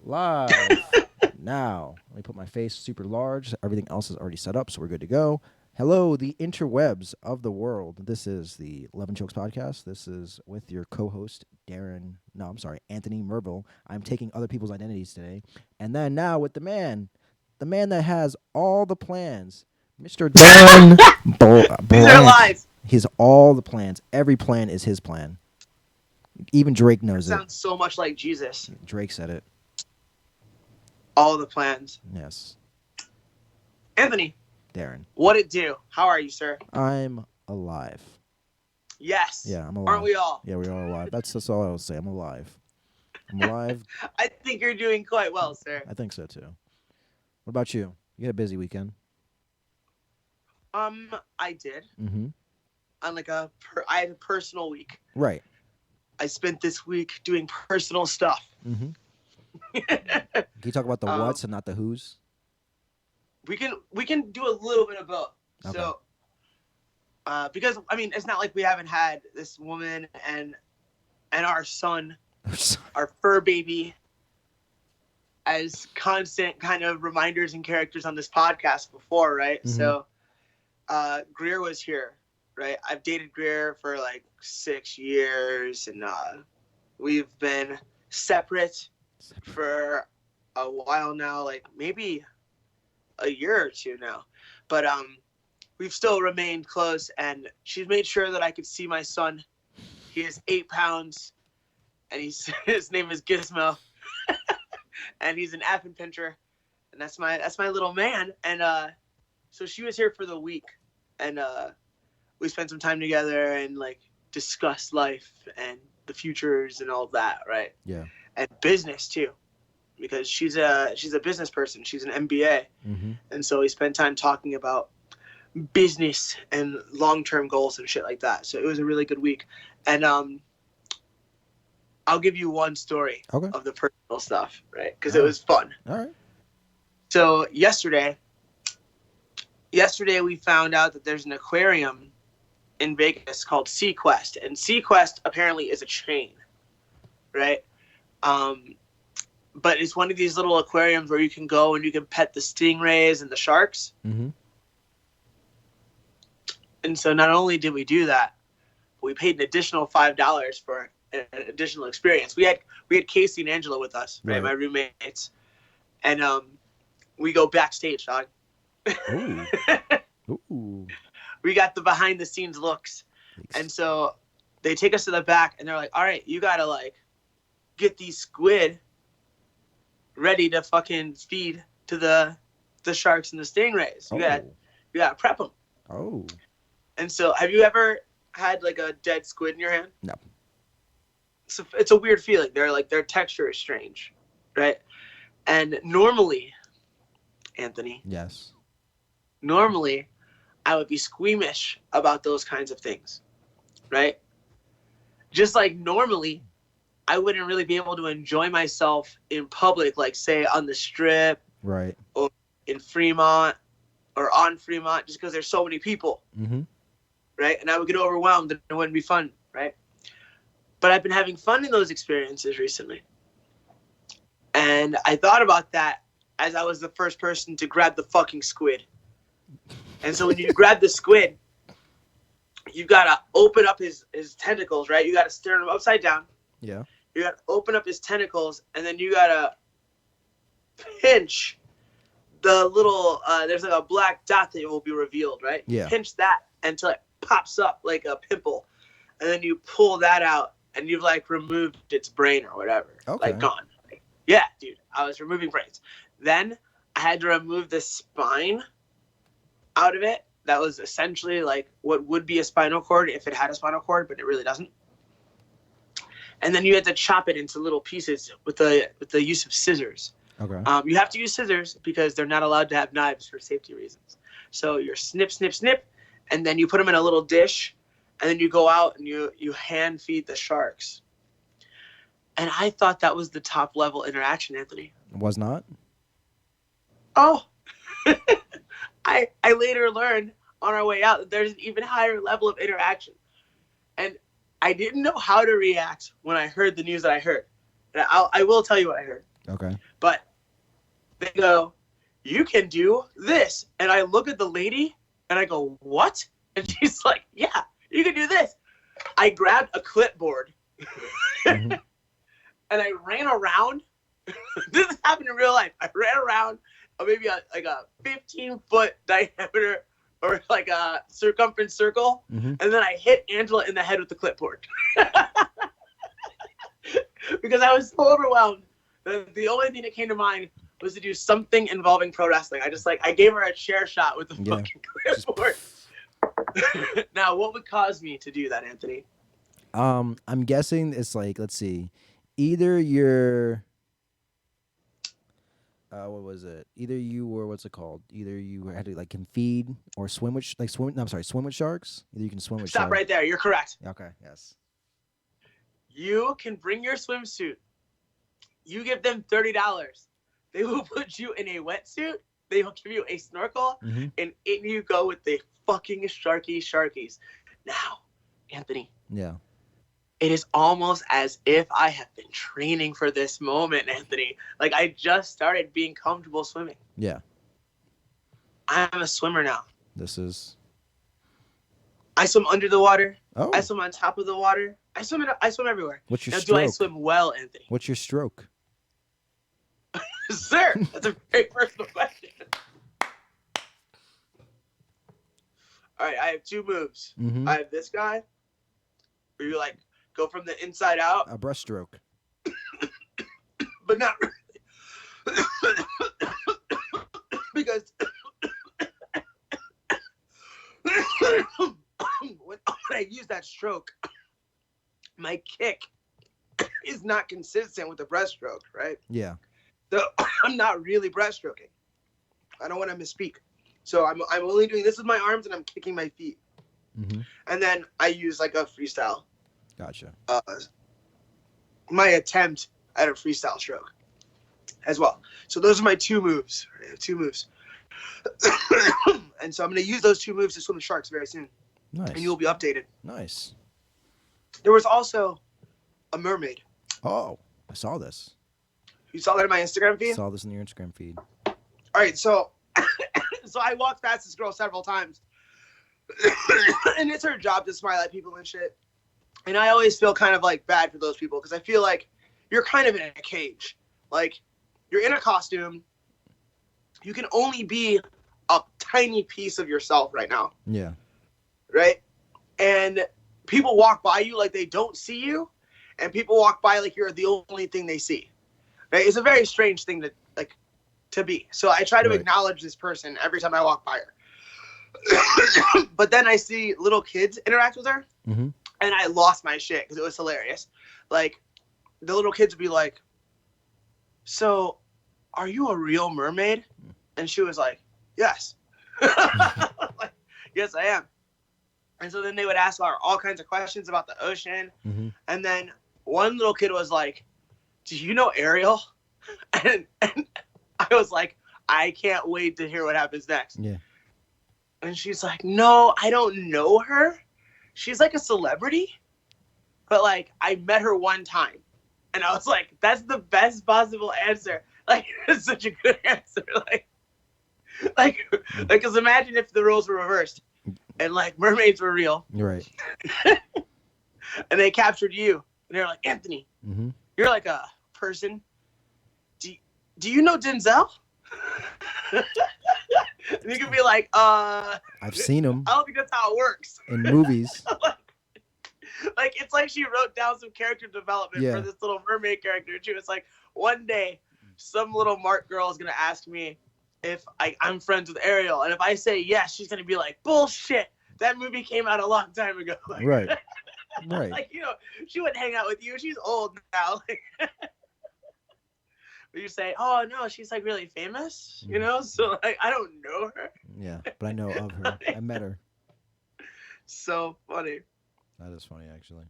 Live. Now, let me put my face super large. Everything else is already set up, so we're good to go. Hello, the interwebs of the world. This is the 11 Chokes podcast. This is with your co-host, Anthony Merville. I'm taking other people's identities today. And then now with the man that has all the plans, Mr. Dan These are Blank. lies. He's all the plans. Every plan is his plan. Even Drake That knows it. sounds so much like Jesus. Drake said it. All the plans. Yes. Anthony, Darren. what it do? How are you, sir? I'm alive. Yes. Yeah, I'm alive. Aren't we all? Yeah, we are alive. That's all I will say. I'm alive. I'm alive. I think you're doing quite well, sir. I think so too. What about you? You had a busy weekend. I did. Mm-hmm. On I had a personal week. Right. I spent this week doing personal stuff. Mm-hmm. Can you talk about the what's and not the who's? We can do a little bit of both. Okay. So, because I mean, it's not like we haven't had this woman and our son, our fur baby, as constant kind of reminders and characters on this podcast before, right? Mm-hmm. So, Greer was here, right? I've dated Greer for like 6 years, and we've been separate for a while now, like maybe a year or two now, but we've still remained close, and she's made sure that I could see my son. He is 8 pounds, and his name is Gizmo, and he's an Affenpinscher, pincher, and that's my little man. And so she was here for the week, and we spent some time together and like discussed life and the futures and all of that, right? Yeah. And business too, because she's a business person. She's an MBA, mm-hmm. and so we spent time talking about business and long-term goals and shit like that. So it was a really good week, and I'll give you one story of the personal stuff, right? Because it was fun. All right. So yesterday we found out that there's an aquarium in Vegas called Sequest, and Sequest apparently is a chain, right? But it's one of these little aquariums where you can go and you can pet the stingrays and the sharks. Mm-hmm. And so not only did we do that, but we paid an additional $5 for an additional experience. We had Casey and Angela with us, right? My roommates, and we go backstage, dog. Ooh. Ooh. We got the behind the scenes looks. Thanks. And so they take us to the back and they're like, all right, you got to like get these squid ready to fucking feed to the sharks and the stingrays. You got to prep them. Oh. And so have you ever had like a dead squid in your hand? No. So it's a weird feeling. Their texture is strange, right? And normally, Anthony. Yes. Normally, I would be squeamish about those kinds of things, right? Just like normally, I wouldn't really be able to enjoy myself in public, like say on the Strip, right, or in Fremont, or on Fremont, just because there's so many people, mm-hmm. right? And I would get overwhelmed, and it wouldn't be fun, right? But I've been having fun in those experiences recently, and I thought about that as I was the first person to grab the fucking squid. And so when you grab the squid, you gotta open up his tentacles, right? You gotta stare him upside down. Yeah. You gotta open up his tentacles, and then you gotta pinch the little. There's like a black dot that will be revealed, right? Yeah. Pinch that until it pops up like a pimple, and then you pull that out, and you've like removed its brain or whatever. Okay. Like gone. Yeah, dude. I was removing brains. Then I had to remove the spine out of it. That was essentially like what would be a spinal cord if it had a spinal cord, but it really doesn't. And then you had to chop it into little pieces with the use of scissors. Okay. You have to use scissors because they're not allowed to have knives for safety reasons. So you're snip, snip, snip, and then you put them in a little dish, and then you go out and you hand feed the sharks. And I thought that was the top level interaction, Anthony. It was not? Oh, I later learned on our way out that there's an even higher level of interaction. And I didn't know how to react when I heard the news that I heard. And I will tell you what I heard. Okay. But they go, you can do this. And I look at the lady and I go, what? And she's like, yeah, you can do this. I grabbed a clipboard Mm-hmm. and I ran around. This happened in real life. I ran around maybe a 15-foot diameter or like a circumference circle. Mm-hmm. And then I hit Angela in the head with the clipboard. Because I was so overwhelmed. The only thing that came to mind was to do something involving pro wrestling. I gave her a chair shot with the fucking clipboard. Now, what would cause me to do that, Anthony? I'm guessing it's like, let's see, either you're, what was it? Either you were, what's it called? Either you had to like can feed or swim with, swim. No, I'm sorry, swim with sharks. Either you can swim with Stop sharks. right there. You're correct. Okay. Yes. You can bring your swimsuit. You give them $30. They will put you in a wetsuit. They will give you a snorkel, Mm-hmm. and in you go with the fucking sharkies. Now, Anthony, Yeah. it is almost as if I have been training for this moment, Anthony. Like I just started being comfortable swimming. Yeah. I'm a swimmer now. This is. I swim under the water. Oh. I swim on top of the water. I swim everywhere. What's your Now, stroke? do I swim well, Anthony? What's your stroke? Sir, that's a very personal question. All right, I have two moves. Mm-hmm. I have this guy, where you like go from the inside out, A breaststroke. but not really. Because when I use that stroke, my kick is not consistent with the breaststroke, right? Yeah. So I'm not really breaststroking. I don't want to misspeak. So I'm only doing this with my arms and I'm kicking my feet. Mm-hmm. And then I use like a freestyle. Gotcha. My attempt at a freestyle stroke as well. So those are my two moves. I have two moves. And so I'm going to use those two moves to swim with sharks very soon. Nice. And you will be updated. Nice. There was also a mermaid. Oh, I saw this. You saw that in my Instagram feed? Saw this in your Instagram feed. All right, so I walked past this girl several times. And it's her job to smile at people and shit. And I always feel kind of like bad for those people because I feel like you're kind of in a cage. Like you're in a costume. You can only be a tiny piece of yourself right now. Yeah. Right? And people walk by you like they don't see you. And people walk by like you're the only thing they see. Right? It's a very strange thing to be. So I try to acknowledge this person every time I walk by her. But then I see little kids interact with her. Mm-hmm. And I lost my shit because it was hilarious. Like, the little kids would be like, so, are you a real mermaid? And she was like, yes. Like, yes, I am. And so then they would ask her all kinds of questions about the ocean. Mm-hmm. And then one little kid was like, do you know Ariel? And I was like, I can't wait to hear what happens next. Yeah. And she's like, no, I don't know her. She's like a celebrity, but like I met her one time. And I was like, that's the best possible answer. Like, it's such a good answer. Like, because imagine if the roles were reversed and like mermaids were real. You're right. And they captured you. And they're like, Anthony, Mm-hmm. you're like a person. Do you know Denzel? And you could be like, I've seen him I don't think that's how it works. in movies. Like it's like she wrote down some character development for this little mermaid character. She was like, one day, some little Mark girl is gonna ask me if I'm friends with Ariel, and if I say yes, she's gonna be like, bullshit. That movie came out a long time ago. Like, Right. Right. Like, you know, she wouldn't hang out with you. She's old now. But you say, oh no, she's like really famous, you know? So like I don't know her. Yeah, but I know of her. I met her. So funny. That is funny, actually.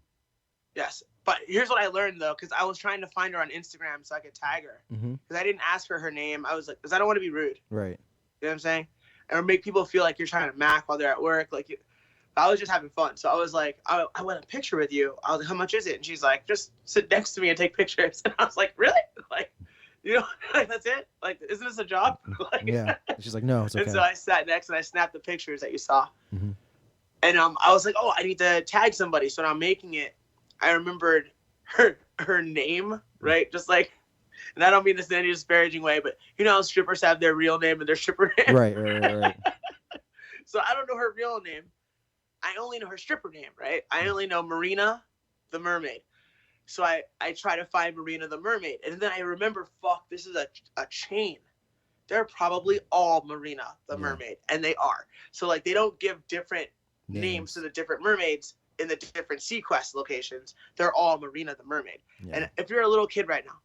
Yes. But here's what I learned though, because I was trying to find her on Instagram so I could tag her. Mm-hmm. Because I didn't ask her name. I was like, because I don't want to be rude. Right. You know what I'm saying? Or make people feel like you're trying to mac while they're at work. Like, I was just having fun. So I was like, I want a picture with you. I was like, how much is it? And she's like, just sit next to me and take pictures. And I was like, really? Like, You know, like, that's it. Like, isn't this a job? Like, Yeah. She's like, no, it's okay. And so I sat next and I snapped the pictures that you saw. Mm-hmm. And I was like, oh, I need to tag somebody. So when I'm making it, I remembered her name, right? Just like, and I don't mean this in any disparaging way, but you know how strippers have their real name and their stripper name? Right. So I don't know her real name. I only know her stripper name, right? I only know Marina the Mermaid. So I try to find Marina the Mermaid. And then I remember, fuck, this is a chain. They're probably all Marina the Mermaid. And they are. So, like, they don't give different names to the different mermaids in the different Sequest locations. They're all Marina the Mermaid. Yeah. And if you're a little kid right now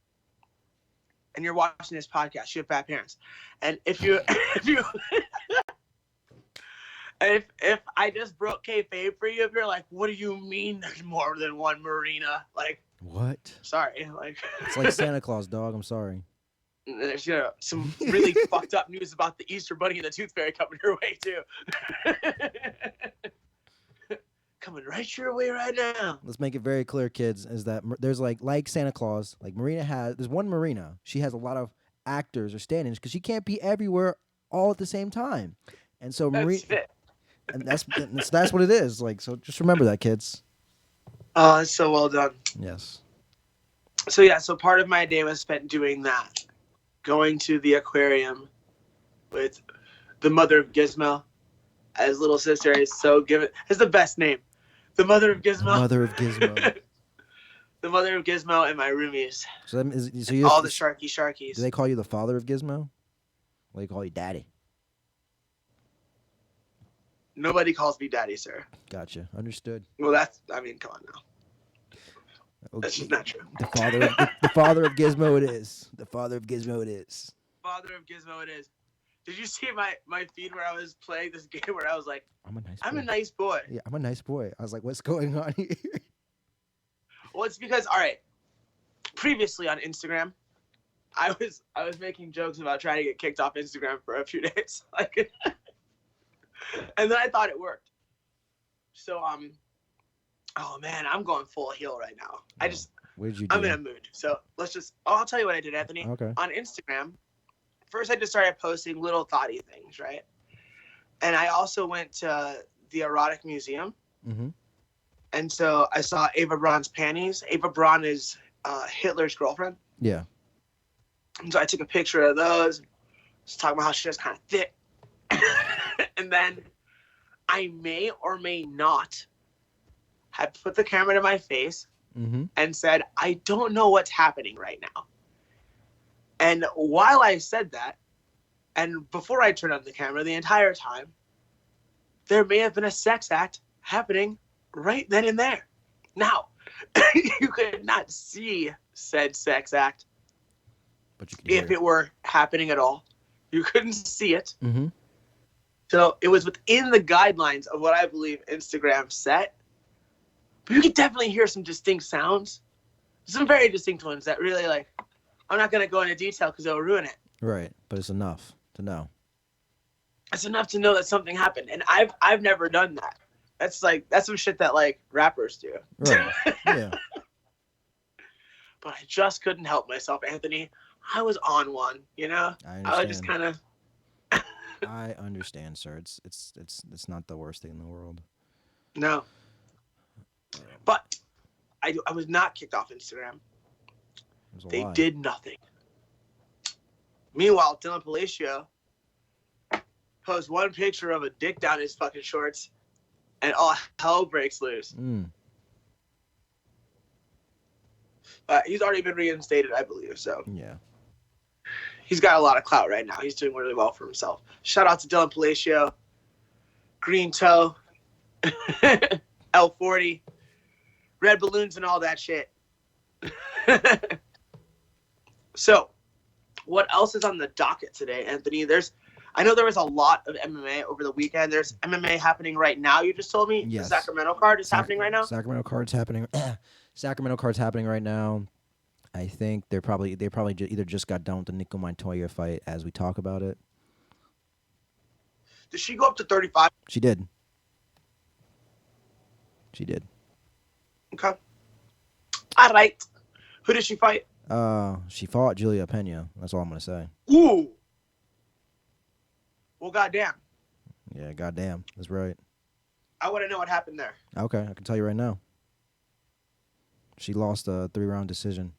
and you're watching this podcast, you have bad parents. And if I just broke kayfabe for you, if you're like, what do you mean there's more than one Marina? Like, what? Sorry. Like, it's like Santa Claus, dog. I'm sorry. There's some really fucked up news about the Easter Bunny and the Tooth Fairy coming your way too. Coming right your way right now. Let's make it very clear, kids, is that there's like Santa Claus, like there's one Marina. She has a lot of actors or stand-ins because she can't be everywhere all at the same time. And so Marina, and that's what it is. Like, so just remember that, kids. Oh, that's so well done. Yes. So yeah, so part of my day was spent doing that. Going to the aquarium with the mother of Gizmo as little sister. Is so given. It's the best name. The mother of Gizmo. The mother of Gizmo. The mother of Gizmo and my roomies. So all the sharkies. Do they call you the father of Gizmo? Or they call you daddy? Nobody calls me daddy, sir. Gotcha. Understood. Well, come on now. Okay. That's just not true. The father of Gizmo it is. The father of Gizmo it is. Father of Gizmo it is. Did you see my feed where I was playing this game where I was like, I'm a nice boy. Yeah, I'm a nice boy. I was like, what's going on here? Well, it's because, all right, previously on Instagram, I was making jokes about trying to get kicked off Instagram for a few days. Like, and then I thought it worked. So, oh man, I'm going full heel right now. I'm in a mood. So I'll tell you what I did, Anthony. Okay. On Instagram, first I just started posting little thoughty things, right? And I also went to the erotic museum. Mm-hmm. And so I saw Ava Braun's panties. Ava Braun is Hitler's girlfriend. Yeah. And so I took a picture of those. Just talking about how she was kind of thick. And then I may or may not have put the camera to my face and said, I don't know what's happening right now. And while I said that, and before I turned on the camera, the entire time, there may have been a sex act happening right then and there. Now, you could not see said sex act but you could if it were happening at all. You couldn't see it. Mm-hmm. So it was within the guidelines of what I believe Instagram set. But you could definitely hear some distinct sounds. Some very distinct ones that really, like, I'm not going to go into detail because it'll ruin it. Right, but it's enough to know. It's enough to know that something happened. And I've never done that. That's some shit that, like, rappers do. Right, yeah. But I just couldn't help myself, Anthony. I was on one, you know? I was just kind of... I understand, sir. It's not the worst thing in the world. No. But I was not kicked off Instagram. They did nothing. Meanwhile, Dylan Palacio posts one picture of a dick down his fucking shorts, and all hell breaks loose. He's already been reinstated, I believe. So yeah, he's got a lot of clout right now. He's doing really well for himself. Shout out to Dylan Palacio, Green Toe, L40, red balloons, and all that shit. So, what else is on the docket today, Anthony? I know there was a lot of MMA over the weekend. There's MMA happening right now. You just told me. Yes. The Sacramento card is happening right now. Sacramento card's happening. Sacramento card's happening right now. I think they probably either just got done with the Nico Montoya fight as we talk about it. Did she go up to 35? She did. She did. Okay. All right. Who did she fight? She fought Julia Pena. That's all I'm gonna say. Ooh. Well, goddamn. Yeah, goddamn, that's right. I want to know what happened there. Okay, I can tell you right now. She lost a 3-round decision.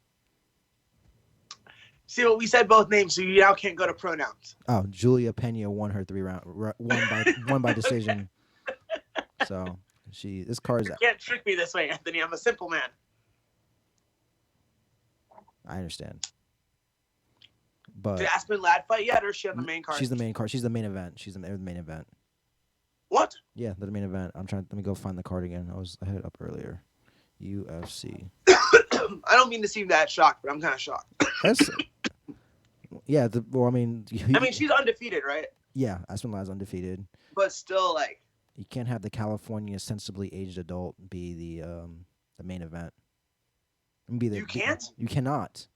See, well, we said both names, so you now can't go to pronouns. Oh, Julia Pena won her 3-round, won by decision. So this card is. You can't trick me this way, Anthony. I'm a simple man. I understand. But did Aspen Ladd fight yet, or is she on the main card? She's the main card. She's the main event. She's the main event. What? Yeah, the main event. Let me go find the card again. I had it up earlier. UFC. I don't mean to seem that shocked, but I'm kind of shocked. Yeah. I mean, she's undefeated, right? Yeah, Aspen Ladd's undefeated. But still, like, you can't have the California sensibly aged adult be the main event. You can't? You cannot.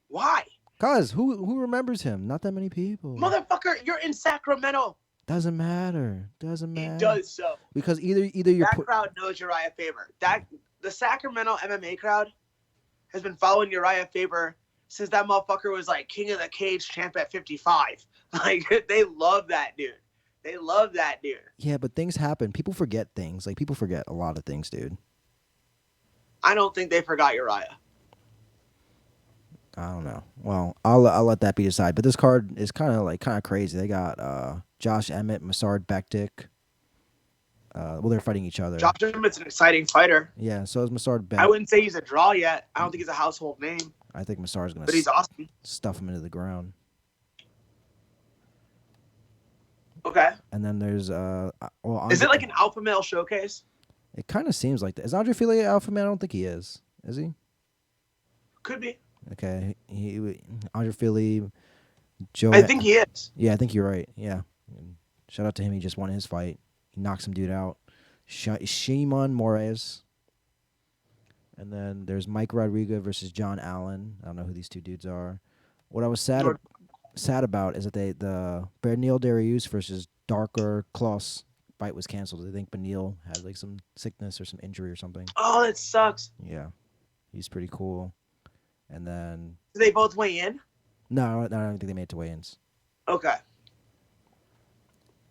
Why? Cause who remembers him? Not that many people. Motherfucker, you're in Sacramento. Doesn't matter. Doesn't matter. He does so. Because either you're that crowd knows Uriah Faber. The Sacramento MMA crowd has been following Uriah Faber since that motherfucker was like King of the Cage champ at 55. Like, they love that dude. They love that dude. Yeah, but things happen. People forget things. Like, people forget a lot of things, dude. I don't think they forgot Uriah. I don't know. Well, I'll let that be decided. But this card is kind of crazy. They got Josh Emmett, Masard Bektik. They're fighting each other. Josh Emmett's an exciting fighter. Yeah, so is Masard Bektik. I wouldn't say he's a draw yet. I don't think he's a household name. I think Masard's gonna. But he's awesome. Stuff him into the ground. Okay. And then there's is it like an alpha male showcase? It kind of seems like that. Is Andre Fili alpha male? I don't think he is. Is he? Could be. Okay, Andre Fili, Joe. I think he is. Yeah, I think you're right. Yeah, shout out to him. He just won his fight. He knocked some dude out. Shimon Moraes. And then there's Mike Rodriguez versus John Allen. I don't know who these two dudes are. What I was sad about is that the Beneil Dariush versus Darker Kloss fight was canceled. I think Beneil had like some sickness or some injury or something. Oh, that sucks. Yeah, he's pretty cool. And then did they both weigh in? No, I don't think they made it to weigh-ins. Okay.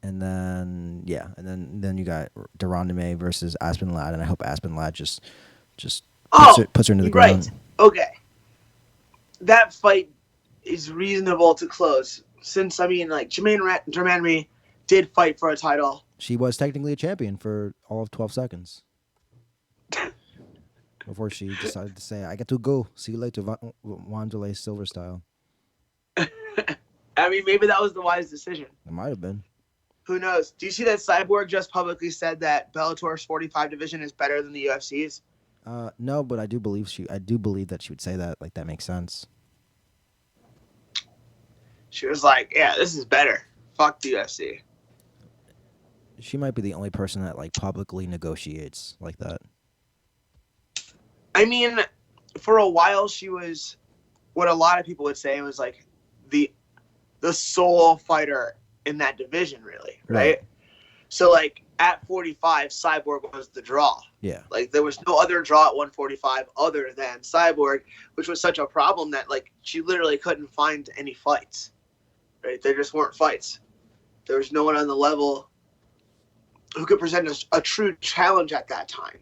And then then you got Durandame versus Aspen Ladd, and I hope Aspen Ladd just puts her into the ground. Okay. That fight is reasonable to close. Since Jermaine Durandame did fight for a title. She was technically a champion for all of 12 seconds. Before she decided to say, I get to go. See you later, Wanderlei Silver style. I mean, maybe that was the wise decision. It might have been. Who knows? Do you see that Cyborg just publicly said that Bellator's 45 division is better than the UFC's? No, but I do believe that she would say that. Like, that makes sense. She was like, yeah, this is better. Fuck the UFC. She might be the only person that, like, publicly negotiates like that. I mean, for a while, she was what a lot of people would say was like the sole fighter in that division, really, right? So, like, at 45, Cyborg was the draw. Yeah. Like, there was no other draw at 145 other than Cyborg, which was such a problem that, like, she literally couldn't find any fights, right? There just weren't fights. There was no one on the level who could present a true challenge at that time.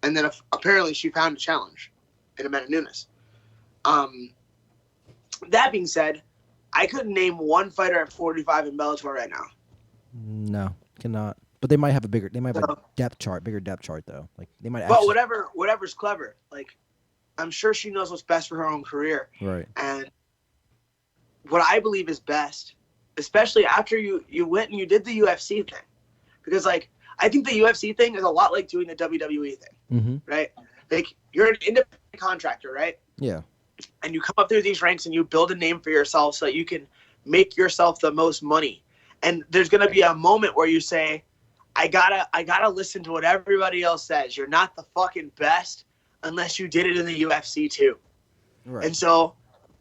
And then apparently she found a challenge in Amanda Nunes. That being said, I couldn't name one fighter at 45 in Bellator right now. No, cannot. But they might have a bigger depth chart though. Like, they might. But whatever's clever. Like, I'm sure she knows what's best for her own career. Right. And what I believe is best, especially after you went and you did the UFC thing, because, like, I think the UFC thing is a lot like doing the WWE thing, right? Like, you're an independent contractor, right? Yeah. And you come up through these ranks and you build a name for yourself so that you can make yourself the most money. And there's going to be a moment where you say, I gotta listen to what everybody else says. You're not the fucking best unless you did it in the UFC too. Right. And so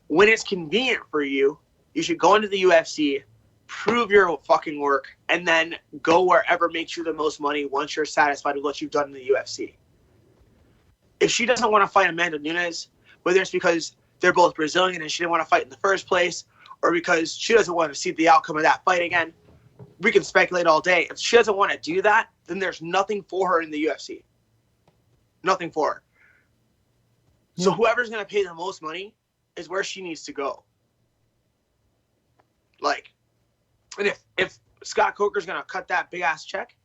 when it's convenient for you, you should go into the UFC, prove your fucking work, and then go wherever makes you the most money once you're satisfied with what you've done in the UFC. If she doesn't want to fight Amanda Nunes, whether it's because they're both Brazilian and she didn't want to fight in the first place, or because she doesn't want to see the outcome of that fight again. We can speculate all day. If she doesn't want to do that, then there's nothing for her in the UFC. Nothing for her. So whoever's going to pay the most money is where she needs to go. Like, and if Scott Coker's going to cut that big ass check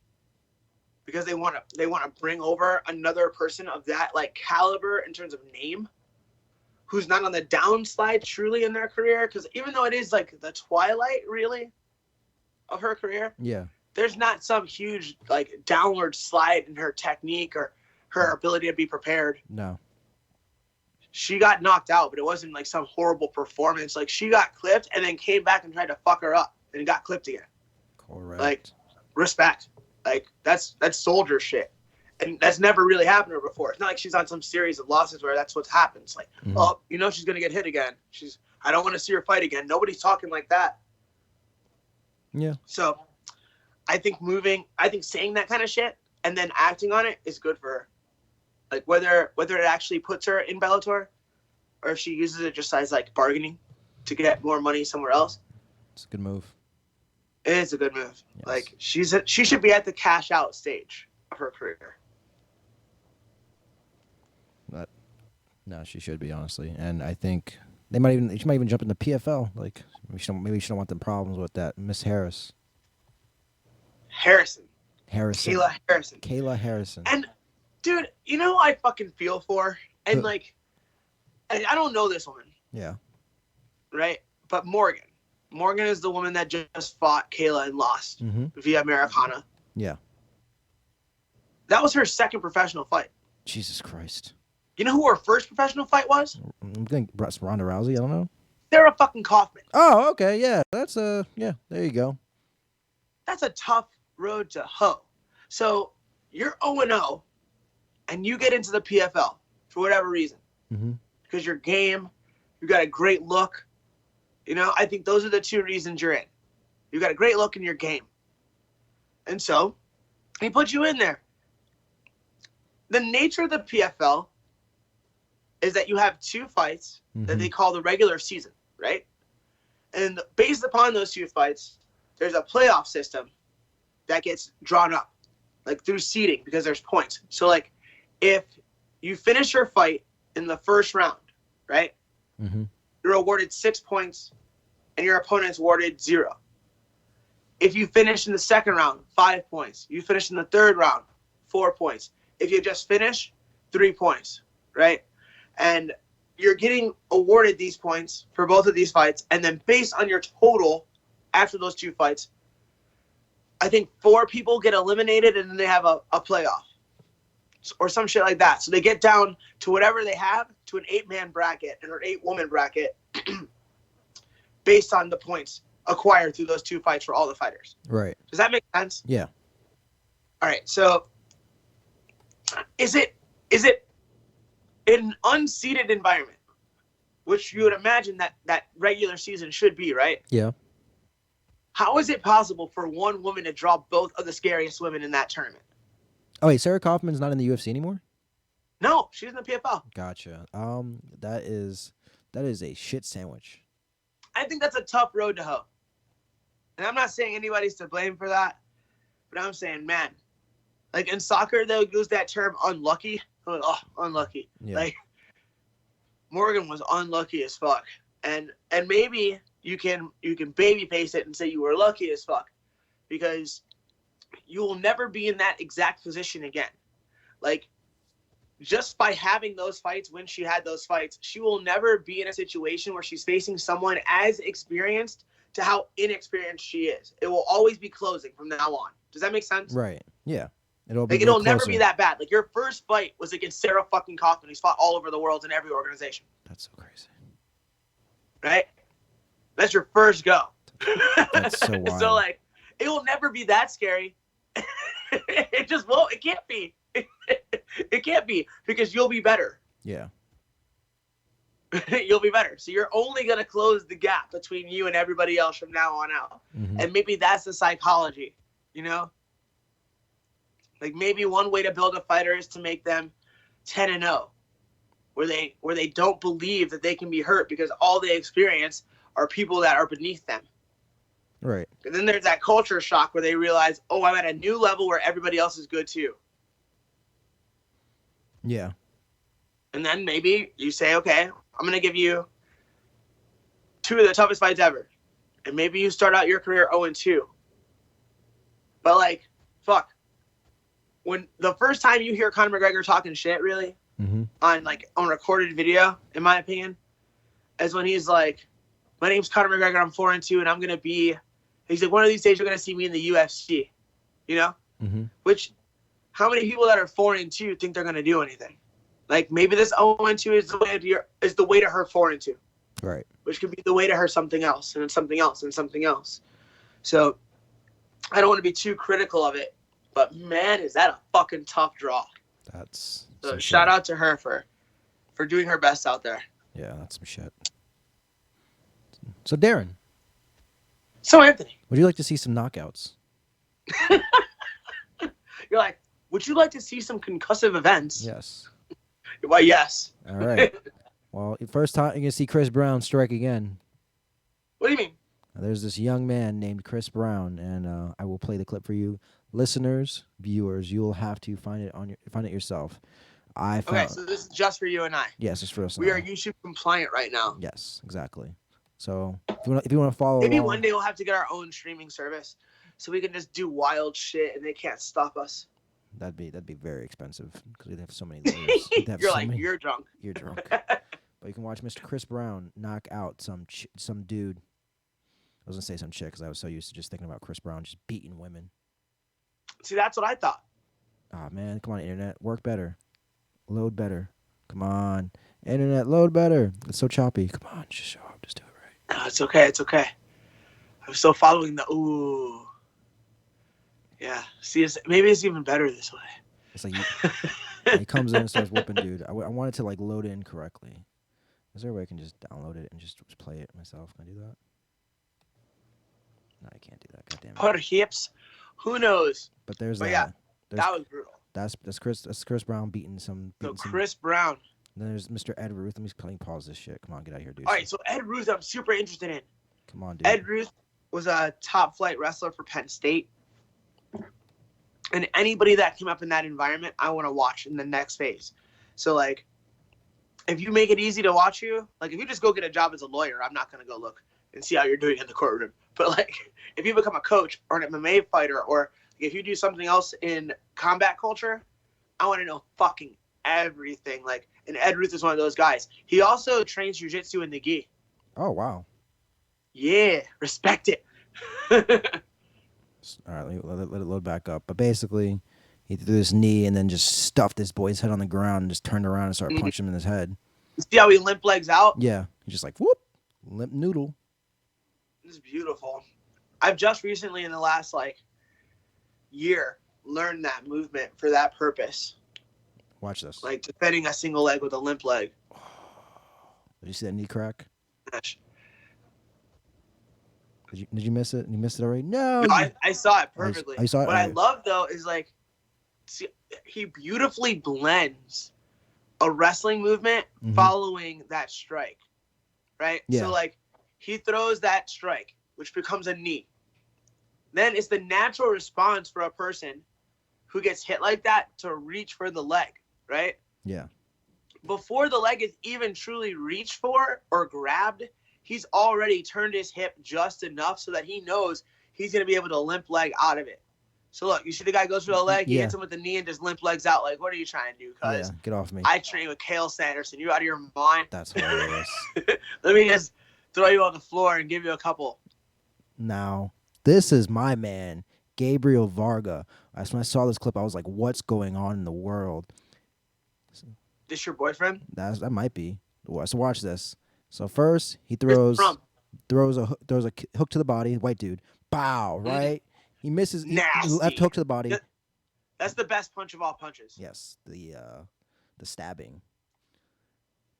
because they want to bring over another person of that like caliber in terms of name, who's not on the downslide truly in their career, because even though it is like the twilight really of her career, there's not some huge like downward slide in her technique or her ability to be prepared. No. She got knocked out, but it wasn't like some horrible performance. Like, she got clipped and then came back and tried to fuck her up and got clipped again. Correct. Like, respect. Like, that's soldier shit. And that's never really happened to her before. It's not like she's on some series of losses where that's what happens. Like, oh, you know she's going to get hit again. I don't want to see her fight again. Nobody's talking like that. Yeah. So, I think saying that kind of shit and then acting on it is good for her. Like, whether it actually puts her in Bellator or if she uses it just as, like, bargaining to get more money somewhere else. It's a good move. It is a good move. Yes. Like, she should be at the cash out stage of her career. But no, she should be, honestly. And I think she might even jump in the PFL. Like, maybe she don't want them problems with that Miss Harris. Harrison. Kayla Harrison. And, dude, you know who I fucking feel for? And, like, I don't know this woman. Yeah. Right? But Morgan. Morgan is the woman that just fought Kayla and lost via Americana. Yeah. That was her second professional fight. Jesus Christ. You know who her first professional fight was? I'm thinking Ronda Rousey. I don't know. Sarah fucking Kaufman. Oh, okay. Yeah. That's yeah. There you go. That's a tough road to hoe. So you're 0-0 and you get into the PFL for whatever reason. Because you're game, you got a great look. You know, I think those are the two reasons you're in. You got a great look in your game. And so he put you in there. The nature of the PFL is that you have two fights that they call the regular season, right? And based upon those two fights, there's a playoff system that gets drawn up, like through seeding, because there's points. So, like, if you finish your fight in the first round, right? You're awarded 6 points, and your opponent's awarded 0. If you finish in the second round, 5 points. You finish in the third round, 4 points. If you just finish, 3 points, right? And you're getting awarded these points for both of these fights, and then based on your total after those two fights, I think 4 people get eliminated, and then they have a playoff or some shit like that. So they get down to whatever they have, to an 8-man bracket or 8-woman bracket based on the points acquired through those two fights for all the fighters. Right. Does that make sense? Yeah. All right. So is it an unseeded environment, which you would imagine that regular season should be, right? Yeah. How is it possible for one woman to draw both of the scariest women in that tournament? Oh, wait, Sarah Kaufman's not in the UFC anymore? No, she's in the PFL. Gotcha. That is a shit sandwich. I think that's a tough road to hoe. And I'm not saying anybody's to blame for that, but I'm saying, man, like in soccer, they'll use that term unlucky. Like, oh, unlucky. Yeah. Like, Morgan was unlucky as fuck. And maybe you can baby face it and say you were lucky as fuck, because you will never be in that exact position again. Like, just by having those fights when she had those fights, she will never be in a situation where she's facing someone as experienced to how inexperienced she is. It will always be closing from now on. Does that make sense? Right. Yeah. It'll never be that bad. Like, your first fight was against Sarah fucking Kaufman, who's fought all over the world in every organization. That's so crazy. Right? That's your first go. That's so wild. So, like, it will never be that scary. It just won't. It can't be. It can't be, because you'll be better. Yeah. You'll be better. So you're only going to close the gap between you and everybody else from now on out. And maybe that's the psychology, you know? Like, maybe one way to build a fighter is to make them 10-0. where they don't believe that they can be hurt because all they experience are people that are beneath them. Right. And then there's that culture shock where they realize, oh, I'm at a new level where everybody else is good too. Yeah. And then maybe you say, okay, I'm going to give you 2 of the toughest fights ever. And maybe you start out your career 0-2. But, like, fuck. When the first time you hear Conor McGregor talking shit, really, on recorded video, in my opinion, is when he's like, my name's Conor McGregor, I'm 4-2, and I'm going to be, he's like, one of these days you're going to see me in the UFC, you know? Which, how many people that are 4-2 think they're going to do anything? Like, maybe this 0-2 is the way to her 4-2. Right. Which could be the way to her something else, and then something else, and something else. So, I don't want to be too critical of it, but man, is that a fucking tough draw. That's so shout out to her for doing her best out there. Yeah, that's some shit. So Darren. So Anthony. Would you like to see some knockouts? You're like, would you like to see some concussive events? Yes. Why, yes. All right. Well, first time you're going to see Chris Brown strike again. What do you mean? There's this young man named Chris Brown, and I will play the clip for you. Listeners, viewers, you'll have to find it yourself. Okay, so this is just for you and I. Yes, it's for us. We are YouTube compliant right now. Yes, exactly. So if you want to follow maybe along, one day we'll have to get our own streaming service so we can just do wild shit and they can't stop us. That'd be very expensive because we'd have so many layers. You're drunk. You're drunk. But you can watch Mr. Chris Brown knock out some dude. I was gonna say some chick because I was so used to just thinking about Chris Brown just beating women. See, that's what I thought. Ah, man, come on, internet, work better, load better. Come on, internet, load better. It's so choppy. Come on, just show up, just do it right. No, it's okay. It's okay. I'm still following the ooh. Yeah. See, maybe it's even better this way. It's like he comes in and starts whooping dude. I wanted to like load it in correctly. Is there a way I can just download it and just play it myself? Can I do that? No, I can't do that. God damn it. Perhaps. Who knows? But there's that was brutal. That's Chris Brown beating some. Chris Brown. Then there's Mr. Ed Ruth. Let me pause this shit. Come on, get out of here, dude. All right, so Ed Ruth, I'm super interested in. Come on, dude. Ed Ruth was a top flight wrestler for Penn State. And anybody that came up in that environment, I want to watch in the next phase. So, like, if you make it easy to watch you, like, if you just go get a job as a lawyer, I'm not going to go look and see how you're doing in the courtroom. But, like, if you become a coach or an MMA fighter or if you do something else in combat culture, I want to know fucking everything. Like, and Ed Ruth is one of those guys. He also trains jiu-jitsu in the gi. Oh, wow. Yeah, respect it. All right, let it load back up. But basically, he threw this knee and then just stuffed this boy's head on the ground and just turned around and started punching him in his head. See how he limp legs out? Yeah, he's just like, whoop, limp noodle. This is beautiful. I've just recently, in the last, year, learned that movement for that purpose. Watch this. Like defending a single leg with a limp leg. Did you see that knee crack? Gosh. Did you miss it? You missed it already? No. I saw it perfectly. I saw it. What I love though is see, he beautifully blends a wrestling movement following that strike, right? Yeah. So he throws that strike, which becomes a knee. Then it's the natural response for a person who gets hit like that to reach for the leg, right? Yeah. Before the leg is even truly reached for or grabbed, he's already turned his hip just enough so that he knows he's going to be able to limp leg out of it. So look, you see the guy goes for the leg, he hits him with the knee and just limp legs out. Like, what are you trying to do? Cuz get off me. I train with Kale Sanderson. You out of your mind? That's hilarious. Let me just throw you on the floor and give you a couple. Now, this is my man, Gabriel Varga. When I saw this clip, I was like, what's going on in the world? This your boyfriend? That might be. So watch this. So first, he throws a hook to the body, white dude. Bow, right? He misses. Left hook to the body. That's the best punch of all punches. Yes, the stabbing.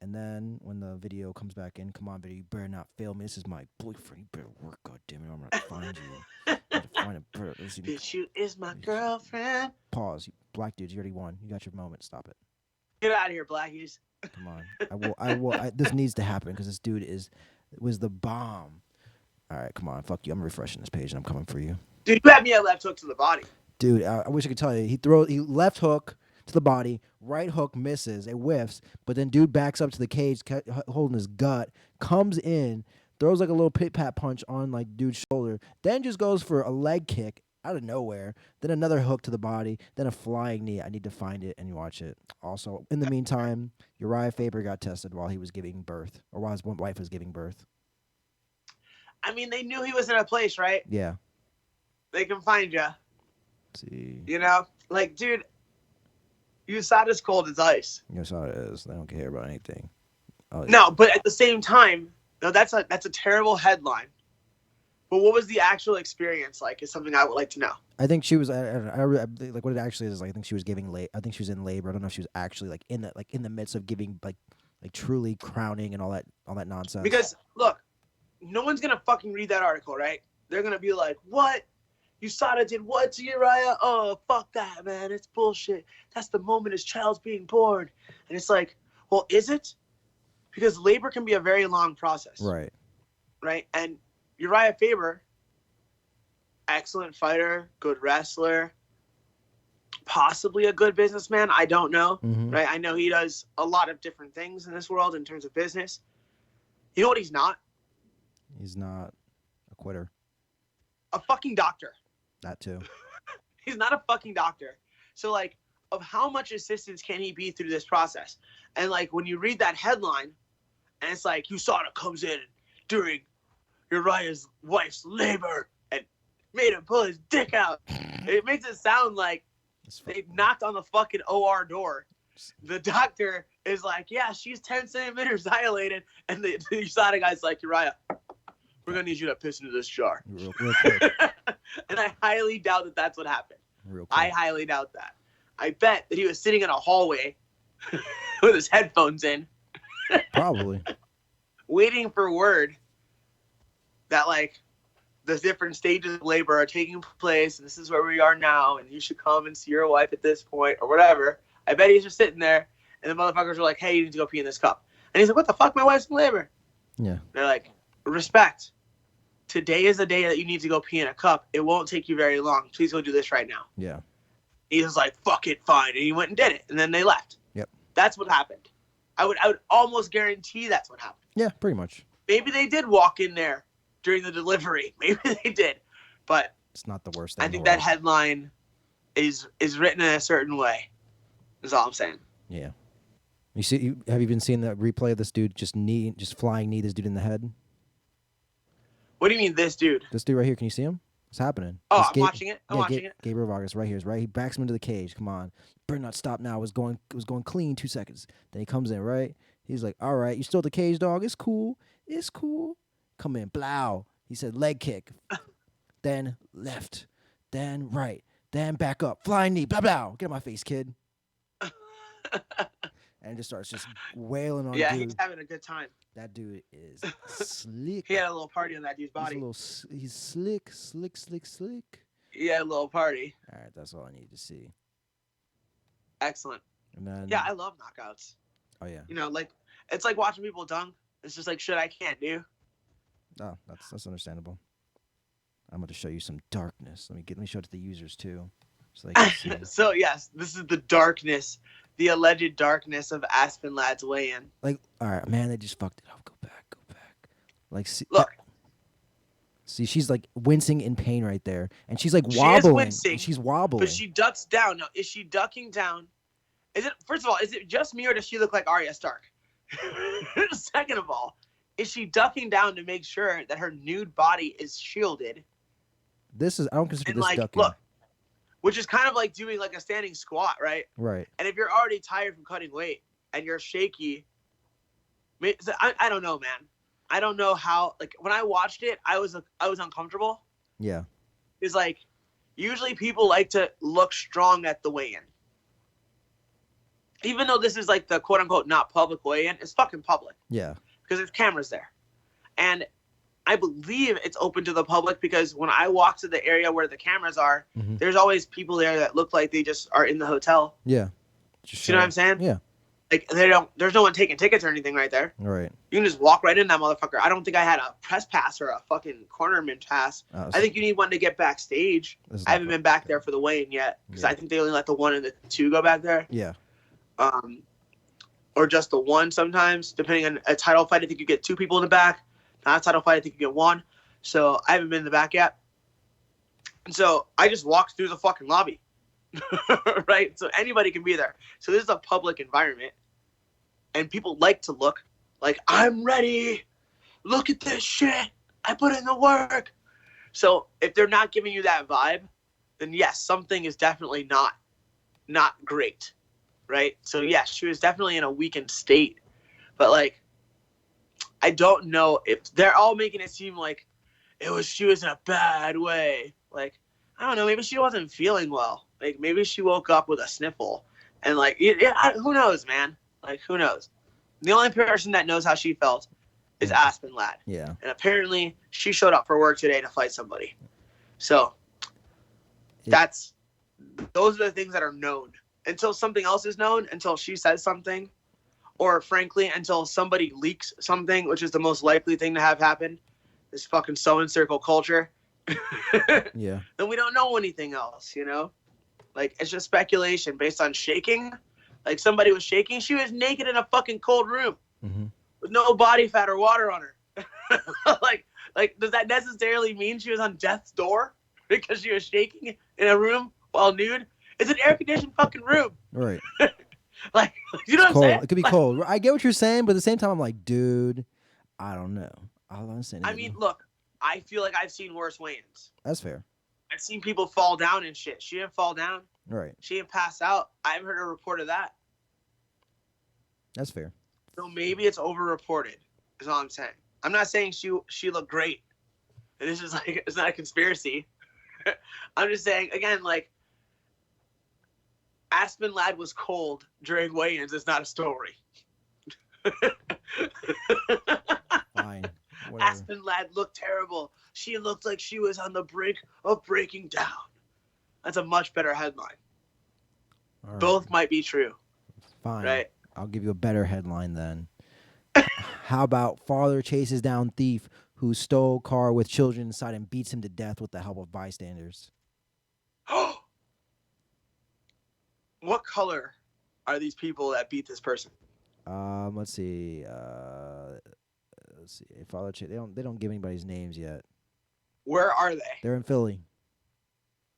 And then when the video comes back in, come on, video, you better not fail me. This is my boyfriend. You better work, goddammit, or I'm gonna find you. I'm gonna find a Bitch, you is my girlfriend. Pause. Black dudes, you already won. You got your moment. Stop it. Get out of here, blackies. Come on. This needs to happen because this dude was the bomb. All right, come on. Fuck you. I'm refreshing this page and I'm coming for you. Dude, you had me at left hook to the body. Dude, I wish I could tell you. He left hook to the body, right hook misses, it whiffs, but then dude backs up to the cage, holding his gut, comes in, throws like a little pit pat punch on like dude's shoulder, then just goes for a leg kick out of nowhere, then another hook to the body, then a flying knee. I need to find it and watch it. Also, in the meantime, Uriah Faber got tested while he was giving birth, or while his wife was giving birth. I mean, they knew he was in a place, right? Yeah. They can find you. Let's see. You know? Like, dude, USADA's cold as ice. You know how it is. They don't care about anything. Oh, yeah. No, but at the same time, no, that's a terrible headline. But what was the actual experience like? Is something I would like to know. I think she was. I like what it actually is. Like, I think she was giving I think she was in labor. I don't know if she was actually like in the midst of giving like truly crowning and all that nonsense. Because look, no one's gonna fucking read that article, right? They're gonna be like, "What? USADA did what to Uriah? Oh, fuck that, man! It's bullshit. That's the moment his child's being born." And it's like, well, is it? Because labor can be a very long process. Right. Right. And Uriah Faber, excellent fighter, good wrestler, possibly a good businessman. I don't know. Mm-hmm. Right. I know he does a lot of different things in this world in terms of business. You know what he's not? He's not a quitter. A fucking doctor. That too. He's not a fucking doctor. So, like, of how much assistance can he be through this process? And, like, when you read that headline, and it's like, USADA comes in during Uriah's wife's labor and made him pull his dick out. It makes it sound like they knocked on the fucking OR door. The doctor is like, yeah, she's 10 centimeters dilated. And the USADA guy's like, Uriah, we're going to need you to piss into this jar. Real quick. And I highly doubt that that's what happened. Real quick. I highly doubt that. I bet that he was sitting in a hallway with his headphones in. Probably. Waiting for word that, like, the different stages of labor are taking place, and this is where we are now, and you should come and see your wife at this point, or whatever. I bet he's just sitting there, and the motherfuckers are like, hey, you need to go pee in this cup. And he's like, what the fuck? My wife's in labor. Yeah. They're like, respect. Today is the day that you need to go pee in a cup. It won't take you very long. Please go do this right now. Yeah. He was like, fuck it, fine. And he went and did it, and then they left. Yep. That's what happened. I would almost guarantee that's what happened. Yeah, pretty much. Maybe they did walk in there during the delivery. Maybe they did. But it's not the worst thing. I think that headline is written in a certain way. Is all I'm saying. Yeah. Have you been seeing that replay of this dude just flying knee this dude in the head? What do you mean this dude? This dude right here, can you see him? What's happening? Oh, I'm watching it. I'm watching it. Gabriel Vargas right here. Right, he backs him into the cage. Come on, better not stop now. It was going clean 2 seconds. Then he comes in. Right, he's like, all right, you still at the cage, dog? It's cool. It's cool. Come in, blow. He said leg kick, then left, then right, then back up, flying knee, blah blah. Get in my face, kid. And just starts wailing on. Yeah, dude. he's having a good time. That dude is slick. He had a little party on that dude's body. He's slick. He had a little party. All right, that's all I need to see. Excellent. And then, yeah, I love knockouts. Oh yeah. You know, like it's like watching people dunk. It's just like shit I can't do. Oh, that's understandable. I'm going to show you some darkness. Let me show it to the users too, so they can see. So yes, this is the darkness, the alleged darkness of Aspen Ladd's weigh-in. Like, all right, man, they just fucked it up. Go back. Like, look. See, she's like wincing in pain right there, and she's like wobbling. She's wobbling, but she ducks down. Now, is she ducking down? Is it, first of all, is it just me or does she look like Arya Stark? Second of all, is she ducking down to make sure that her nude body is shielded? I don't consider this ducking. Look, which is kind of like doing like a standing squat, right? Right. And if you're already tired from cutting weight and you're shaky, I don't know, man. I don't know how. Like when I watched it, I was uncomfortable. Yeah. It's like usually people like to look strong at the weigh-in. Even though this is like the quote-unquote not public weigh-in, it's fucking public. Yeah. Because there's cameras there. And I believe it's open to the public because when I walk to the area where the cameras are, there's always people there that look like they just are in the hotel. Yeah. You know what I'm saying? Yeah. Like there's no one taking tickets or anything right there. Right. You can just walk right in that motherfucker. I don't think I had a press pass or a fucking cornerman pass. I think you need one to get backstage. I haven't been back there for the weigh-in yet because I think they only let the 1 and the 2 go back there. Yeah. Or just the 1 sometimes, depending on a title fight. I think you get 2 people in the back. Not a title fight, I think you get 1. So I haven't been in the back yet. And so I just walked through the fucking lobby. Right? So anybody can be there. So this is a public environment. And people like to look like, I'm ready. Look at this shit. I put in the work. So if they're not giving you that vibe, then yes, something is definitely not great. Right? So yeah, she was definitely in a weakened state. But like, I don't know if they're all making it seem like she was in a bad way. Like, I don't know, maybe she wasn't feeling well. Like maybe she woke up with a sniffle. And like, who knows, man? Like, who knows? The only person that knows how she felt is Aspen Ladd. Yeah. And apparently she showed up for work today to fight somebody. So those are the things that are known. Until something else is known, until she says something, or frankly, until somebody leaks something, which is the most likely thing to have happen, this fucking sewing circle culture, Yeah. then we don't know anything else, you know? Like, it's just speculation based on shaking. Like, somebody was shaking. She was naked in a fucking cold room with no body fat or water on her. like, does that necessarily mean she was on death's door because she was shaking in a room while nude? It's an air-conditioned fucking room. Right. Like, you know what I'm saying? It could be cold. I get what you're saying, but at the same time, I'm like, dude, I don't know. I mean, look, I feel like I've seen worse weigh-ins. That's fair. I've seen people fall down and shit. She didn't fall down. Right. She didn't pass out. I haven't heard a report of that. That's fair. So maybe it's over-reported, is all I'm saying. I'm not saying she looked great. And this is like, it's not a conspiracy. I'm just saying, again, like, Aspen Ladd was cold during weigh-ins. It's not a story. Fine. Whatever. Aspen Ladd looked terrible. She looked like she was on the brink of breaking down. That's a much better headline. All right. Both might be true. Fine. Right? I'll give you a better headline then. How about father chases down thief who stole car with children inside and beats him to death with the help of bystanders? What color are these people that beat this person? Let's see. Father they don't give anybody's names yet. Where are they? They're in Philly.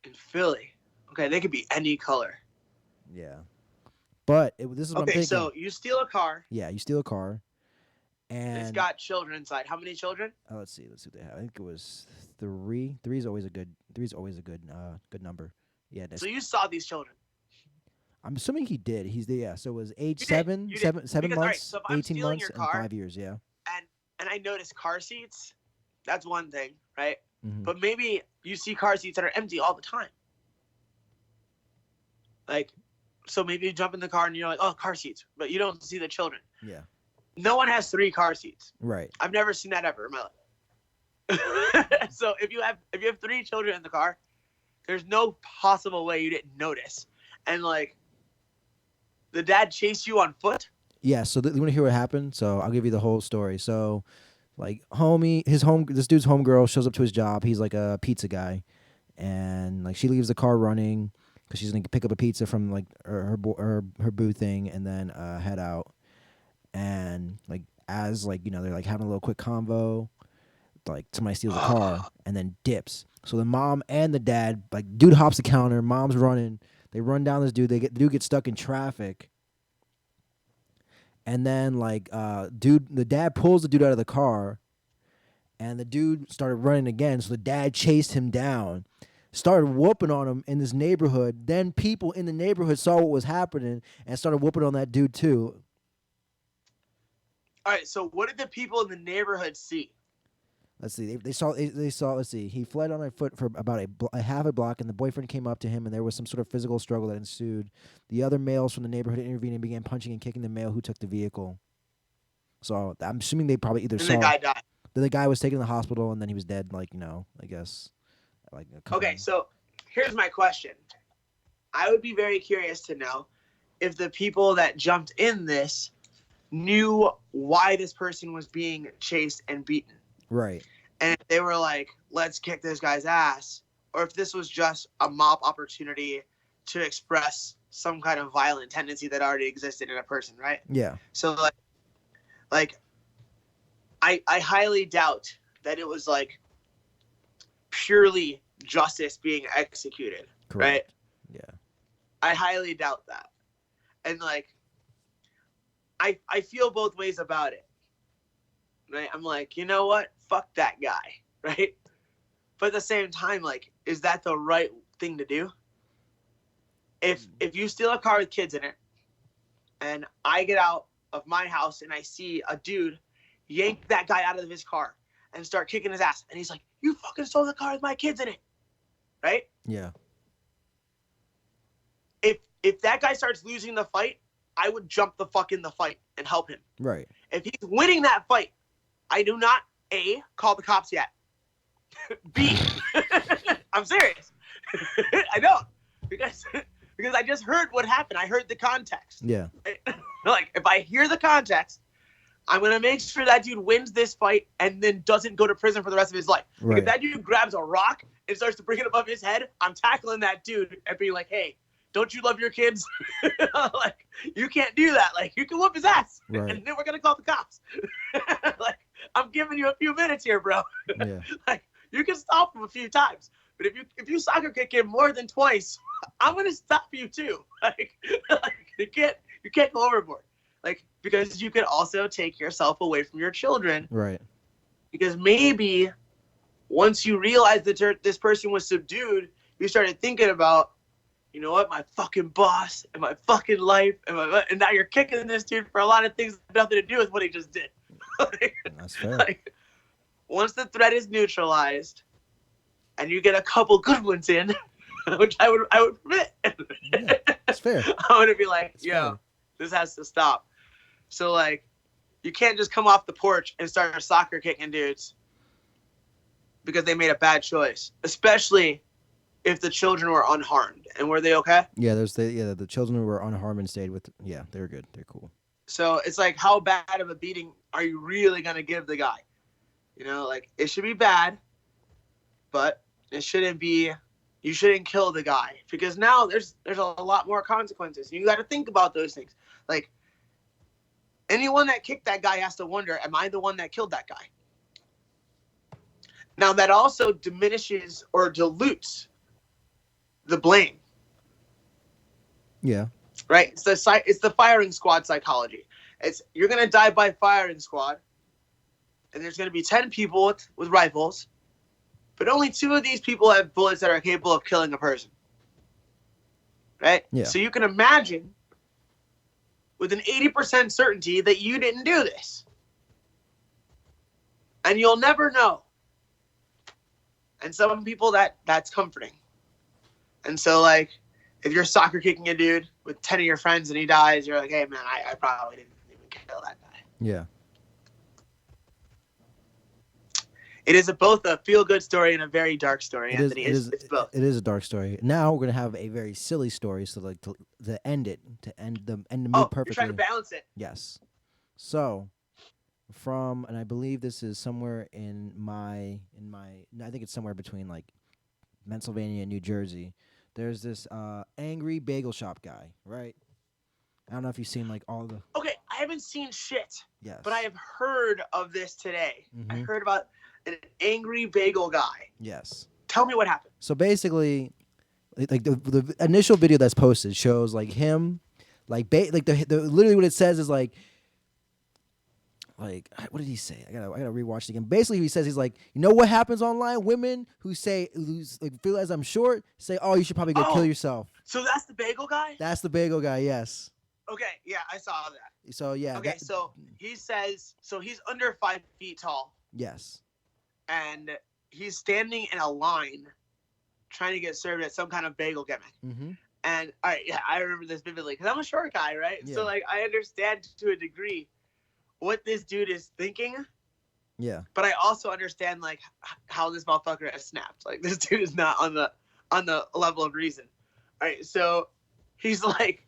In Philly. Okay, they could be any color. Yeah. But this is what I'm thinking. Okay, so you steal a car. Yeah, you steal a car. And it's got children inside. How many children? Let's see what they have. I think it was 3. 3 is always a good good number. Yeah. So you saw these children. I'm assuming he did. So it was age you 7 because, months, right, so 18 months, and 5 years. Yeah. And I noticed car seats. That's one thing, right? Mm-hmm. But maybe you see car seats that are empty all the time. Like, so maybe you jump in the car and you're like, oh, car seats, but you don't see the children. Yeah. No one has 3 car seats. Right. I've never seen that ever in my life. So if you have 3 children in the car, there's no possible way you didn't notice. And like, the dad chased you on foot? Yeah, so you want to hear what happened? So I'll give you the whole story. So, like, this dude's homegirl shows up to his job. He's like a pizza guy, and like she leaves the car running because she's gonna pick up a pizza from like her boo thing, and then head out. And like as like they're like having a little quick convo, like somebody steals a car and then dips. So the mom and the dad, like, dude hops the counter, mom's running. They run down this dude. The dude gets stuck in traffic. And then, like, the dad pulls the dude out of the car, and the dude started running again. So the dad chased him down, started whooping on him in this neighborhood. Then people in the neighborhood saw what was happening and started whooping on that dude too. All right. So what did the people in the neighborhood see? Let's see. They saw. Let's see. He fled on foot for about a half a block, and the boyfriend came up to him, and there was some sort of physical struggle that ensued. The other males from the neighborhood intervened and began punching and kicking the male who took the vehicle. So I'm assuming they probably either saw. The guy died. The guy was taken to the hospital, and then he was dead. Like, I guess. Okay, so here's my question. I would be very curious to know if the people that jumped in this knew why this person was being chased and beaten. Right. And if they were like, let's kick this guy's ass, or if this was just a mob opportunity to express some kind of violent tendency that already existed in a person, right? Yeah. So like I highly doubt that it was like purely justice being executed. Correct. Right? Yeah. I highly doubt that. And like I feel both ways about it. Right? I'm like, you know what? Fuck that guy, right? But at the same time, like, is that the right thing to do? If you steal a car with kids in it, and I get out of my house and I see a dude yank that guy out of his car and start kicking his ass, and he's like, "You fucking stole the car with my kids in it," right? Yeah. If that guy starts losing the fight, I would jump the fuck in the fight and help him. Right. If he's winning that fight, I do not A, call the cops yet. B, I'm serious. I don't, because I just heard what happened. I heard the context. Yeah. Like, if I hear the context, I'm gonna make sure that dude wins this fight and then doesn't go to prison for the rest of his life. Right. If that dude grabs a rock and starts to bring it above his head, I'm tackling that dude and being like, "Hey, don't you love your kids? Like, you can't do that. Like, you can whoop his ass, Right. and then we're gonna call the cops." Like, I'm giving you a few minutes here, bro. Yeah. Like, you can stop him a few times, but if you soccer kick him more than twice, I'm gonna stop you too. Like you can't go overboard. Like, because you could also take yourself away from your children. Right. Because maybe once you realize that this person was subdued, you started thinking about, you know what, my fucking boss and my fucking life, and now you're kicking this dude for a lot of things that have nothing to do with what he just did. Like, That's fair. like, once the threat is neutralized, and you get a couple good ones in, which I would permit. Yeah, that's fair. I'm gonna be like, That's yo, fair. this has to stop. So like, you can't just come off the porch and start soccer kicking dudes because they made a bad choice, especially if the children were unharmed. And were they okay? Yeah, the children who were unharmed and stayed with. Yeah, they were good. They're cool. So it's like, how bad of a beating are you really gonna give the guy? You know, like, it should be bad, but it shouldn't be. You shouldn't kill the guy, because now there's a lot more consequences. You got to think about those things. Like, anyone that kicked that guy has to wonder, am I the one that killed that guy? Now, that also diminishes or dilutes the blame. Yeah. Right? It's the firing squad psychology. You're going to die by firing squad, and there's going to be 10 people with rifles, but only 2 of these people have bullets that are capable of killing a person. Right? Yeah. So you can imagine with an 80% certainty that you didn't do this. And you'll never know. And some people, that's comforting. And so, like, if you're soccer kicking a dude with 10 of your friends and he dies, you're like, hey, man, I probably didn't even kill that guy. Yeah. It is both a feel-good story and a very dark story, Anthony. It's both. It is a dark story. Now we're gonna have a very silly story, so like to end the mood perfectly. You're trying to balance it. Yes. So, and I believe this is somewhere in my, I think it's somewhere between like Pennsylvania and New Jersey. There's this angry bagel shop guy, right? I don't know if you've seen like all the. Okay, I haven't seen shit. Yes. But I have heard of this today. Mhm. I heard about an angry bagel guy. Yes. Tell me what happened. So basically, like the initial video that's posted shows like him, like the literally what it says is like what did he say? I gotta rewatch it again. Basically, he says he's like, you know what happens online? Women who's like feel as I'm short say, oh, you should probably go kill yourself. So that's the bagel guy? That's the bagel guy. Yes. Okay, yeah, I saw that. So yeah. Okay, so he says, he's under 5 feet tall. Yes. And he's standing in a line trying to get served at some kind of bagel gimmick. Mm-hmm. And I remember this vividly because I'm a short guy, right? Yeah. So like I understand to a degree what this dude is thinking. Yeah. But I also understand like how this motherfucker has snapped. Like, this dude is not on the level of reason. All right, so he's like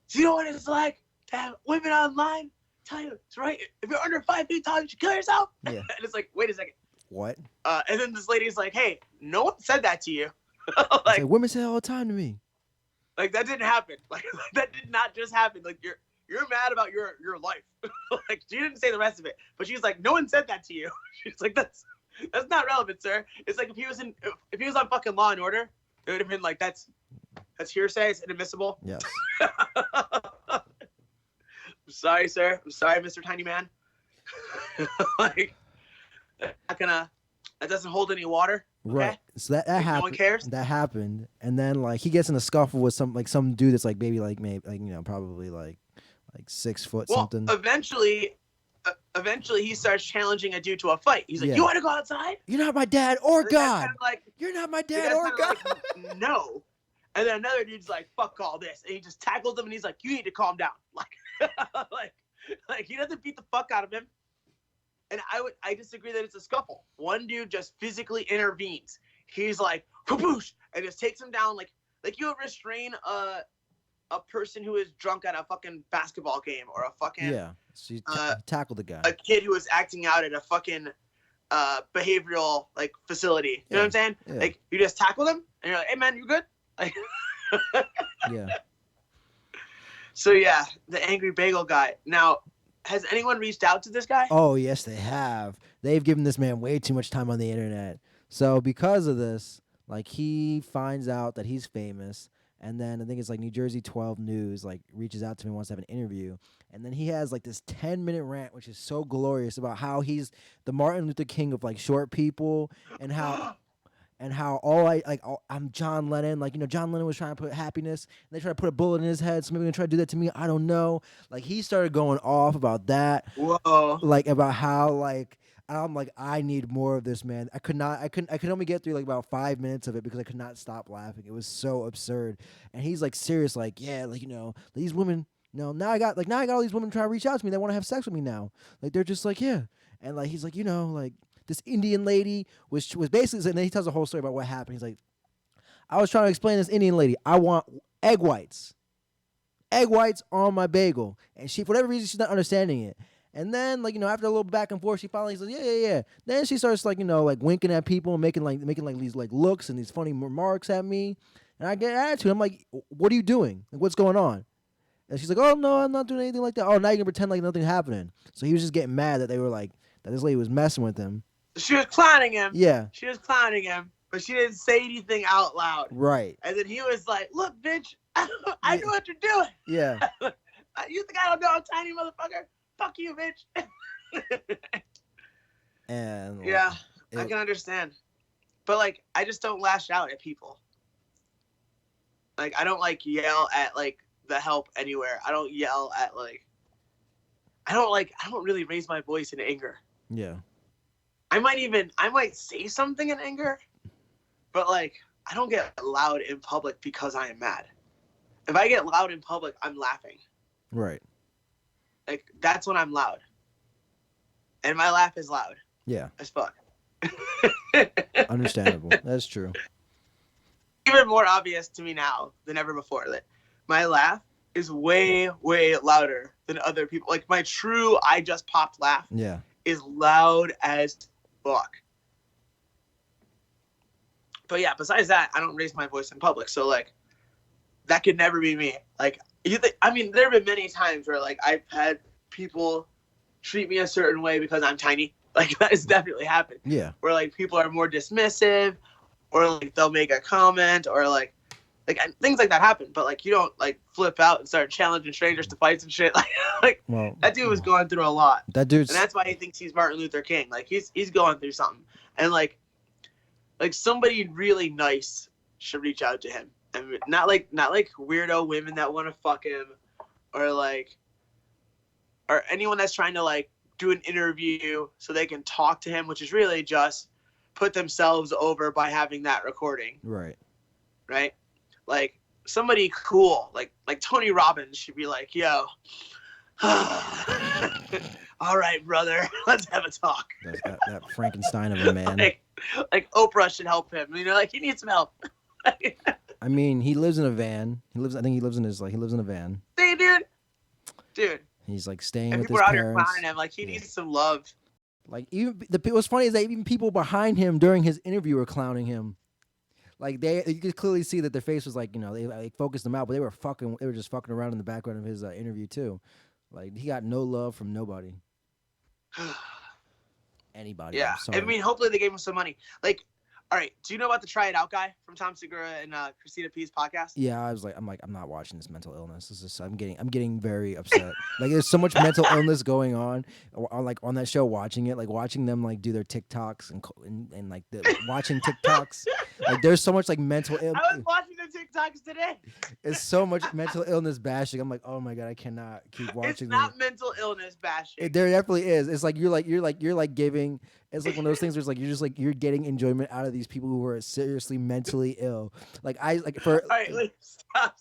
Do you know what it's like to have women online tell you it's right? If you're under 5 feet tall, you should kill yourself. Yeah. And it's like, wait a second. What? And then this lady's like, hey, no one said that to you. It's like women say it all the time to me. Like that didn't happen. Like that did not just happen. Like you're mad about your life. Like she didn't say the rest of it, but she's like, no one said that to you. She's like, that's not relevant, sir. It's like if he was on fucking Law and Order, it would have been like that's hearsay. It's inadmissible. Yes. I'm sorry, sir. I'm sorry, Mr. Tiny Man. Like that doesn't hold any water. Okay? Right. So that happened. No one cares. That happened, and then like he gets in a scuffle with some dude that's like maybe probably like 6 foot Well, something. eventually he starts challenging a dude to a fight. He's like, Yeah. "You want to go outside?" You're not my dad or And the guy's God. kinda like, You're not my the dad guy's or kinda God. like, no. And then another dude's like, "Fuck all this," and he just tackles him, and he's like, "You need to calm down." Like he doesn't beat the fuck out of him. And I disagree that it's a scuffle. One dude just physically intervenes. He's like, "Whoosh," and just takes him down like you would restrain a person who is drunk at a fucking basketball game or a fucking Yeah. So you tackled the guy. a kid who was acting out at a fucking behavioral like facility. You know what I'm saying? Yeah. Like you just tackle them and you're like, "Hey man, you good?" Like Yeah. So yeah, the angry bagel guy. Now, has anyone reached out to this guy? Oh yes, they have. They've given this man way too much time on the internet. So because of this, like he finds out that he's famous, and then I think it's like New Jersey 12 News like reaches out to me, wants to have an interview, and then he has like this 10-minute rant, which is so glorious about how he's the Martin Luther King of like short people, and how. And how I'm John Lennon, like, you know, John Lennon was trying to put happiness, and they tried to put a bullet in his head, so maybe they're gonna try to do that to me. I don't know. Like, he started going off about that, Whoa. like about how like I'm like I need more of this, man. I could only get through like about 5 minutes of it because I could not stop laughing. It was so absurd, and he's like serious, like yeah, like you know these women. No, now I got all these women trying to reach out to me. They want to have sex with me now. Like they're just like yeah, and like he's like you know like. This Indian lady was basically, and then he tells a whole story about what happened. He's like, I was trying to explain to this Indian lady, I want egg whites on my bagel, and she, for whatever reason, she's not understanding it. And then, like you know, after a little back and forth, she finally says, yeah. Then she starts like you know, like winking at people, and making these like looks and these funny remarks at me, and I get attitude. I'm like, what are you doing? Like, what's going on? And she's like, oh no, I'm not doing anything like that. Oh, now you can pretend like nothing's happening. So he was just getting mad that they were like that this lady was messing with him. She was clowning him. Yeah. She was clowning him, but she didn't say anything out loud. Right. And then he was like, "Look, bitch, I know what you're doing. Yeah. You think I don't know I'm tiny, motherfucker? Fuck you, bitch." And yeah, I can understand. But like, I just don't lash out at people. Like, I don't like yell at like the help anywhere. I don't yell at like. I don't really raise my voice in anger. Yeah. I might say something in anger, but like I don't get loud in public because I am mad. If I get loud in public, I'm laughing. Right. Like that's when I'm loud. And my laugh is loud. Yeah. As fuck. Understandable. That's true. Even more obvious to me now than ever before that my laugh is way, way louder than other people. Like my true I just popped laugh is loud as fuck. But yeah, besides that, I don't raise my voice in public. So like that could never be me. Like I mean, there have been many times where like I've had people treat me a certain way because I'm tiny. Like that has definitely happened. Yeah. Where like people are more dismissive, or like they'll make a comment, or like things like that happen. But like you don't like flip out and start challenging strangers to fights and shit. Like well, that dude was going through a lot. That dude's, and that's why he thinks he's Martin Luther King. Like he's going through something, and like somebody really nice should reach out to him, and not like weirdo women that want to fuck him, or anyone that's trying to like do an interview so they can talk to him, which is really just put themselves over by having that recording. Right. Like somebody cool, like Tony Robbins should be like, yo, all right, brother, let's have a talk. That Frankenstein of a man. like Oprah should help him. You know, like he needs some help. I mean, he lives in a van. I think he lives in a van. See, dude. He's like staying And with people his are out here parents. clowning him. Like he Yeah. needs some love. Like even what's funny is that even people behind him during his interview were clowning him. Like you could clearly see that their face was like, they like focused them out, but they were just fucking around in the background of his interview too. Like he got no love from nobody. Anybody. Yeah. I'm sorry. I mean, hopefully they gave him some money. Like, all right. Do you know about the Try It Out guy from Tom Segura and Christina P's podcast? Yeah, I'm not watching this mental illness. I'm getting very upset. Like there's so much mental illness going on that show. Watching it, like watching them like do their TikToks and like watching TikToks. Like there's so much like mental illness. I was watching the TikToks today. It's so much mental illness bashing. I'm like, oh my god, I cannot keep watching. It's not mental illness bashing. There definitely is. It's like you're giving. It's like one of those things where it's like you're getting enjoyment out of these people who are seriously mentally ill. All right, wait, stop.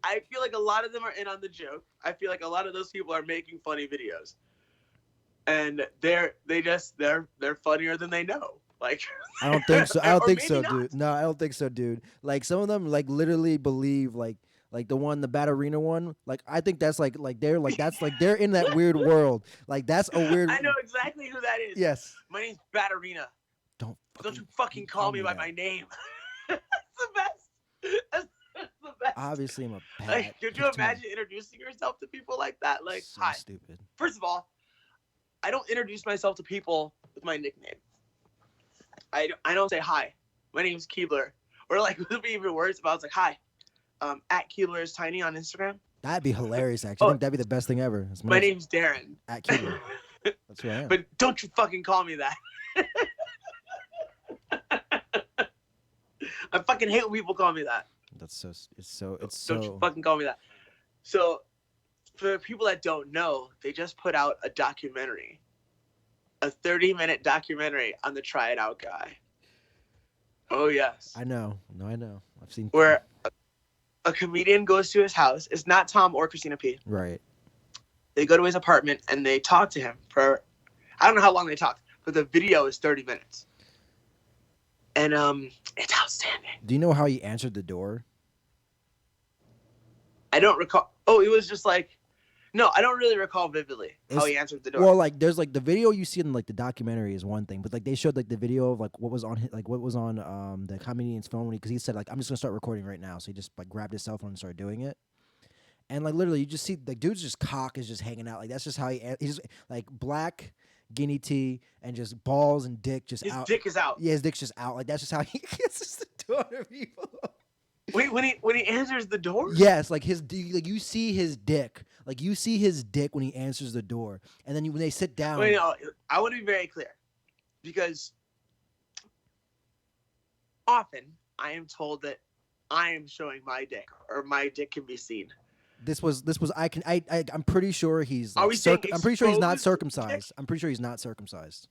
I feel like a lot of them are in on the joke. I feel like a lot of those people are making funny videos, and they're funnier than they know. Like I don't think so. I don't think so, not. dude. No, I don't think so, dude. Like some of them like literally believe like the Bad Arena one. Like I think that's like they're like that's like they're in that weird world. Like that's a weird. I know exactly who that is. Yes. My name's Bad Arena. Don't you fucking call me by my name. That's the best. That's the best. Obviously, I'm a bad. Like, could you imagine introducing yourself to people like that? Like, so hi. Stupid. First of all, I don't introduce myself to people with my nickname. I don't say hi. My name's Keebler. Or like, it would be even worse if I was like, hi. At Keebler is Tiny on Instagram. That'd be hilarious. Actually, I think that'd be the best thing ever. My name's Darren. At Keebler. That's who I am. But don't you fucking call me that. I fucking hate when people call me that. Don't you fucking call me that. So, for people that don't know, they just put out a documentary, a 30-minute documentary on the Try It Out guy. Oh yes. I know. No, I know. I've seen. Where a comedian goes to his house. It's not Tom or Christina P. Right. They go to his apartment and they talk to him for, I don't know how long they talked, but the video is 30 minutes. And it's outstanding. Do you know how he answered the door? I don't recall. Oh, it was just like, no, I don't really recall vividly how he answered the door. Well, like there's like the video you see in like the documentary is one thing, but like they showed like the video of like what was on the comedian's phone because he said like I'm just gonna start recording right now, so he just like grabbed his cell phone and started doing it. And like literally, you just see the dude's just cock is just hanging out. Like that's just how he's just, like black guinea tea and just balls and dick just his out. His dick is out. Yeah, his dick's just out. Like that's just how he gets the door to people. Wait, when he answers the door? Yes, like you see his dick. Like you see his dick when he answers the door, and then when they sit down. Wait, no, I want to be very clear, because often I am told that I am showing my dick or my dick can be seen. This was I'm pretty sure he's like, I'm pretty sure he's not circumcised. I'm pretty sure he's not circumcised.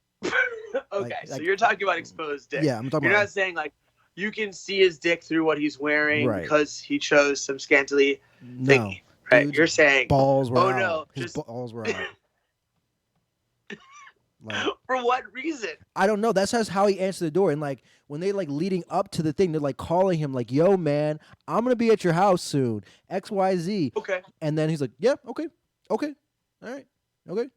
Okay, so you're talking about exposed dick. Yeah, I'm talking You're about. Not saying like you can see his dick through what he's wearing because he chose some scantily thingy. Right, dude, you're saying balls were out. No, his balls were out. Like, for what reason? I don't know. That's just how he answered the door. And like when they like leading up to the thing, they're like calling him like, "Yo, man, I'm gonna be at your house soon. XYZ." Okay. And then he's like, "Yeah, okay, all right, okay,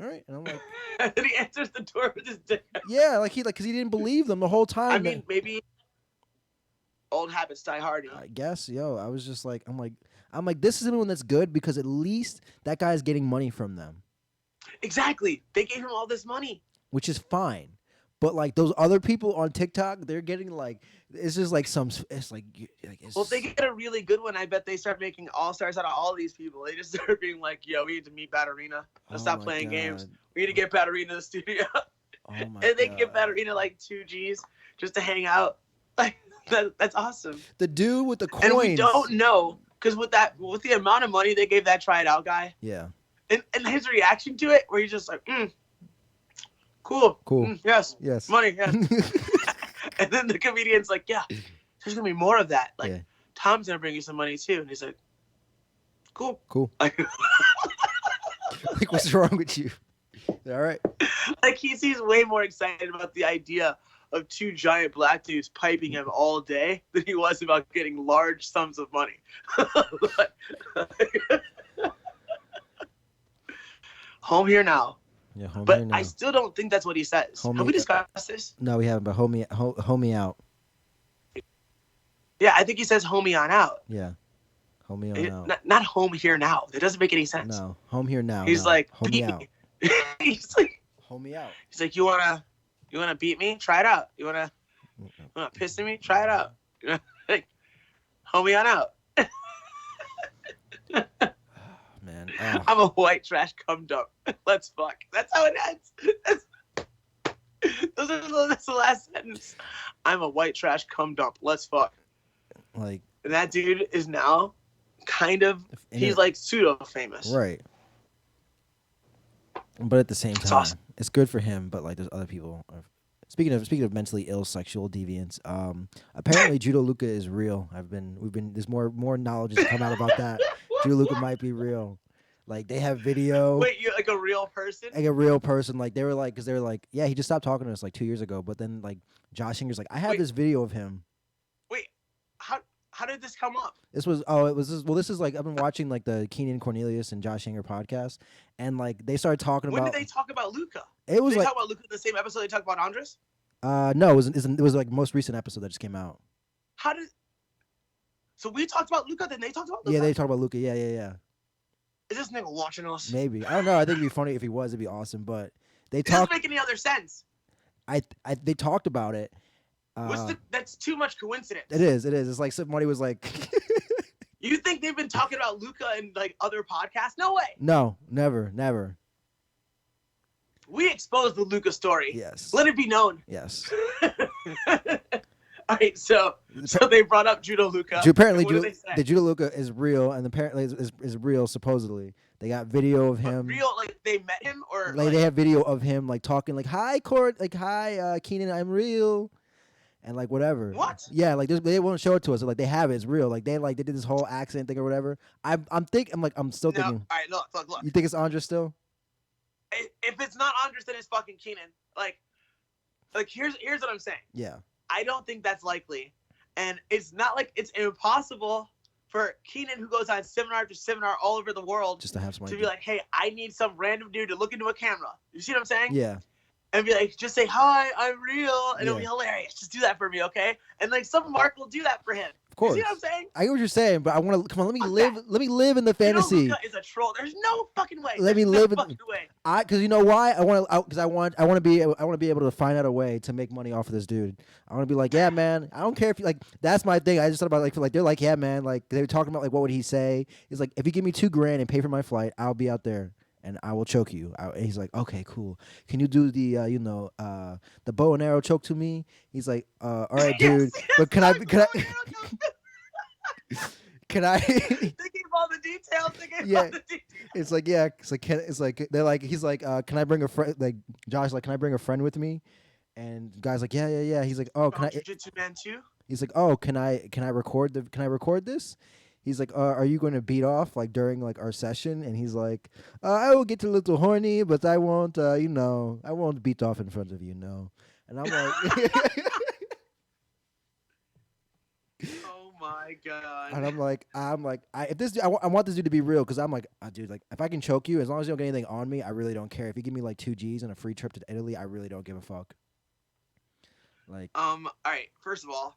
all right." And I'm like, and then he answers the door with his dick. Yeah, because he didn't believe them the whole time. I mean, maybe old habits die hard. I guess, I was just like, I'm like, this is one that's good because at least that guy's getting money from them. Exactly. They gave him all this money. Which is fine. But like those other people on TikTok, they're getting like, it's just like well, if they get a really good one, I bet they start making all-stars out of all these people. They just start being like, yo, we need to meet Bad Arena. Let's stop playing games. We need to get Bad Arena in the studio. And they give Bad Arena like 2 G's just to hang out. Like that's awesome. The dude with the coins. And we don't know, because with the amount of money they gave that Try It Out guy. Yeah. And his reaction to it, where he's just like, cool. Yes. Money, yes. And then the comedian's like, yeah, there's going to be more of that. Like, Tom's going to bring you some money too. And he's like, cool. Like, what's wrong with you? All right. Like, he's way more excited about the idea of two giant black dudes piping him all day than he was about getting large sums of money. Home here now. Yeah, home But here now. I still don't think that's what he says. Homie, Have we discussed this? No, we haven't. But homie out. Yeah, I think he says homie on out. Yeah, homie on out. Not home here now. That doesn't make any sense. No, home here now. He's no. like, homie out. He's like, homie out. He's like, you wanna beat me? Try it out. You wanna piss at me? Try it out. Like, homie on out. Man, I'm a white trash cum dump. Let's fuck. That's how it ends. That's the last sentence. I'm a white trash cum dump. Let's fuck. Like, and that dude is now kind of, he's like pseudo famous. Right. But at the same time, awesome. It's good for him. But like, there's other people. Speaking of mentally ill sexual deviants, apparently Judo Luca is real. There's more knowledge has come out about that. Judo Luca might be real. Like, they have video. Wait, you're like a real person? Like a real person. Like, they were like, yeah, he just stopped talking to us like 2 years ago. But then like Josh Singer's like, I have this video of him. Wait, how did this come up? This is like, I've been watching like the Keenan Cornelius and Josh Singer podcast, and like they started talking about. When did they talk about Luca? It was did they like talk about Luca in the same episode they talked about Andres? No, it was like most recent episode that just came out. So we talked about Luca, then they talked about Luca? Yeah, they talked about Luca. Yeah. Is this nigga watching us? Maybe. I don't know. I think it'd be funny if he was. It'd be awesome. But they talked. It doesn't make any other sense. They talked about it. That's too much coincidence. It is. It's like somebody was like. You think they've been talking about Luca in like other podcasts? No way. No, never. We exposed the Luca story. Yes. Let it be known. Yes. All right, so they brought up Judo Luca. Apparently, the Judo Luca is real, and apparently is real. Supposedly, they got video of him. Real, like they met him, or like they have video of him like talking, like hi Court, like hi Keenan, I'm real, and like whatever. What? Yeah, like they won't show it to us. So, like they have it. It's real. Like they did this whole accent thing or whatever. I'm still thinking. All right, look. You think it's Andres still? If it's not Andres, then it's fucking Keenan. Like here's what I'm saying. Yeah. I don't think that's likely. And it's not like it's impossible for Keenan, who goes on seminar after seminar all over the world, just to have somebody to be like, hey, I need some random dude to look into a camera. You see what I'm saying? Yeah. And be like, just say, hi, I'm real. And it'll be hilarious. Just do that for me, okay? And like some Mark will do that for him. Of course. You see what I'm saying? I get what you're saying, but I want to come on. Let me live in the fantasy. Luca is a troll. There's no fucking way. Let me live no fucking way. Because you know why? I want to be able to find out a way to make money off of this dude. I want to be like, yeah, man. I don't care if you like. That's my thing. I just thought about like they're like, yeah, man. Like they were talking about like what would he say? He's like, if you give me $2,000 and pay for my flight, I'll be out there and I will choke you. And he's like, okay, cool. Can you do the the bow and arrow choke to me? He's like, all right, dude. But can I? Can I? Thinking of all the details. It's like, yeah. He's like, can I bring a friend? Like Josh, like, can I bring a friend with me? And guy's like, yeah. He's like, oh, can I? Jiu-Jitsu man too. He's like, oh, can I record this? He's like, are you going to beat off like during like our session? And he's like, I will get a little horny, but I won't, I won't beat off in front of you, no. And I'm like, oh my god. And I'm like, I want this dude to be real, because I'm like, dude, like if I can choke you, as long as you don't get anything on me, I really don't care. If you give me like 2 G's and a free trip to Italy, I really don't give a fuck. Like, all right. First of all,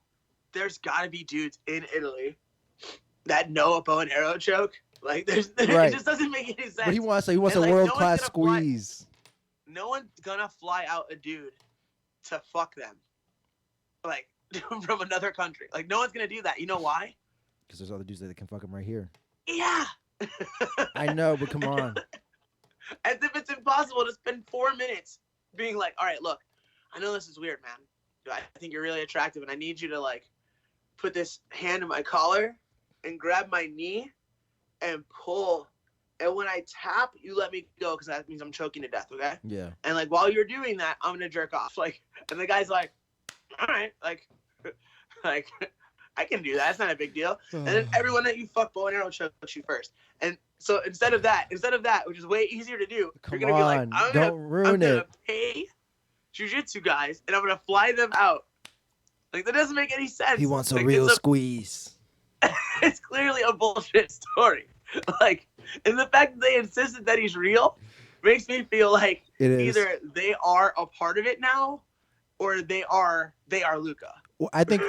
there's got to be dudes in Italy that know a bow and arrow choke. Like, right. It just doesn't make any sense. But he wants a world-class squeeze. No one's gonna fly out a dude to fuck them, like from another country. Like, no one's gonna do that. You know why? Because there's other dudes that can fuck him right here. Yeah. I know, but come on. As if it's impossible to spend 4 minutes being like, all right, look, I know this is weird, man. I think you're really attractive, and I need you to like put this hand in my collar and grab my knee and pull. And when I tap, you let me go, because that means I'm choking to death, okay? Yeah. And like while you're doing that, I'm gonna jerk off. Like, and the guy's like, all right, like I can do that. It's not a big deal. And then everyone that you fuck bow and arrow chokes you first. And so instead of that, which is way easier to do, you're gonna be like, I'm gonna pay jiu-jitsu guys, and I'm gonna fly them out. Like, that doesn't make any sense. He wants a Like, real squeeze. It's clearly a bullshit story. Like, and the fact that they insisted that he's real makes me feel like It is. either they are a part of it now, or they are Luca. Well, I think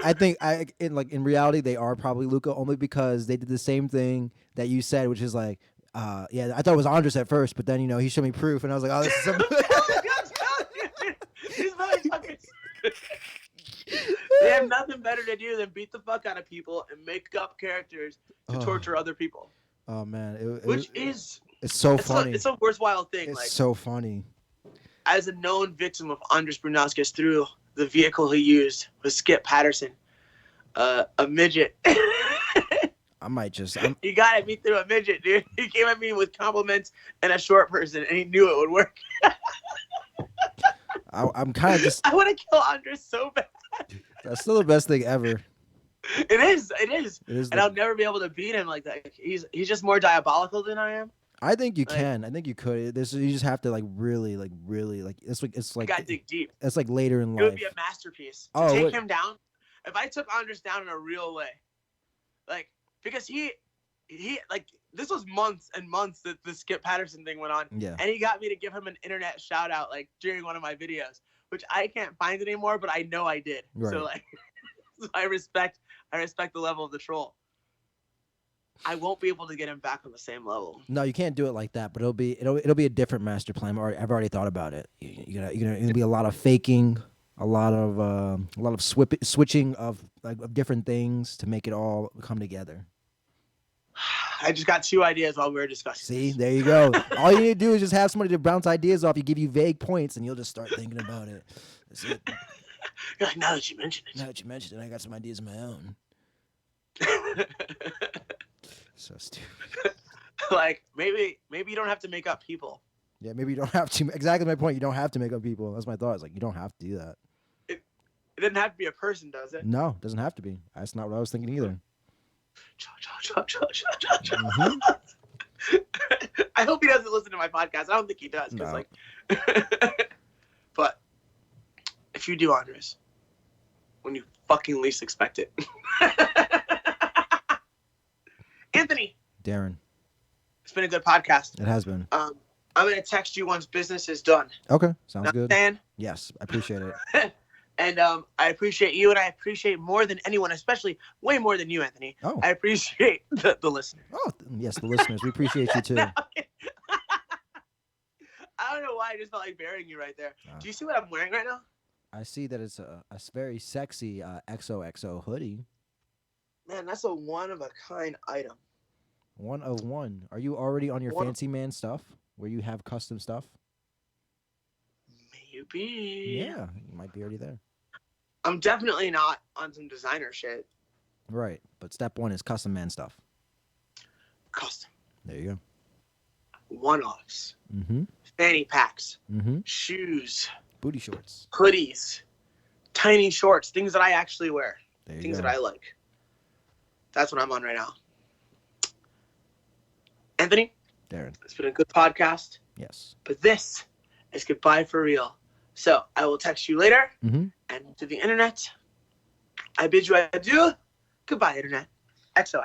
in reality they are probably Luca, only because they did the same thing that you said, which is like, yeah, I thought it was Andres at first, but then he showed me proof, and I was like, oh, this is some. These motherfuckers. They have nothing better to do than beat the fuck out of people and make up characters to torture other people. Oh man, it's so funny. It's a worthwhile thing. It's like, so funny. As a known victim of Andres Brunauskas through the vehicle he used with Skip Patterson, a midget. I might just. He got at me through a midget, dude. He came at me with compliments and a short person, and he knew it would work. I'm kind of just. I want to kill Andres so bad. That's still the best thing ever. It is. And I'll the, never be able to beat him like that. He's just more diabolical than I am. I think you can. I think you could. You just have to really it's like. You gotta dig deep. It's like later in life. It would be a masterpiece to take him down. If I took Andres down in a real way, like, because he like, this was months and months that the Skip Patterson thing went on. Yeah. And he got me to give him an internet shout out, like, during one of my videos, which I can't find anymore, but I know I did. Right. So, like, so I respect the level of the troll. I won't be able to get him back on the same level. No, you can't do it like that. But it'll be a different master plan. I've already thought about it. It'll be a lot of faking, a lot of switching of different things to make it all come together. I just got 2 ideas while we were discussing. See, there you go. All you need to do is just have somebody to bounce ideas off. You give you vague points, and you'll just start thinking about it. That's it. You're like, now that you mention it, I got some ideas of my own. So stupid. Like, maybe you don't have to make up people. Yeah, maybe you don't have to. Exactly my point. You don't have to make up people. That's my thought. It's like, you don't have to do that. It doesn't have to be a person, does it? No, it doesn't have to be. That's not what I was thinking either. Mm-hmm. I hope he doesn't listen to my podcast. I don't think he does. No. Like, but if you do, Andres, when you fucking least expect it. Anthony. Darren. It's been a good podcast. It has been. I'm going to text you once business is done. Okay, sounds good. Understand? Yes, I appreciate it. And I appreciate you, and I appreciate more than anyone, especially way more than you, Anthony. Oh. I appreciate the listeners. Oh, yes, the listeners. We appreciate you too. I don't know why I just felt like burying you right there. Do you see what I'm wearing right now? I see that it's a very sexy XOXO hoodie. Man, that's a one-of-a-kind item. 101. Are you already on your fancy man stuff where you have custom stuff? Maybe. Yeah, you might be already there. I'm definitely not on some designer shit. Right, but step 1 is custom man stuff. Custom. There you go. One-offs. Mm-hmm. Fanny packs. Mm-hmm. Shoes. Booty shorts. Hoodies. Tiny shorts. Things that I actually wear. There you things go. that I like. That's what I'm on right now. Anthony? Darren. It's been a good podcast. Yes. But this is goodbye for real. So I will text you later. Mm-hmm. And to the internet, I bid you adieu. Goodbye, internet. XOX.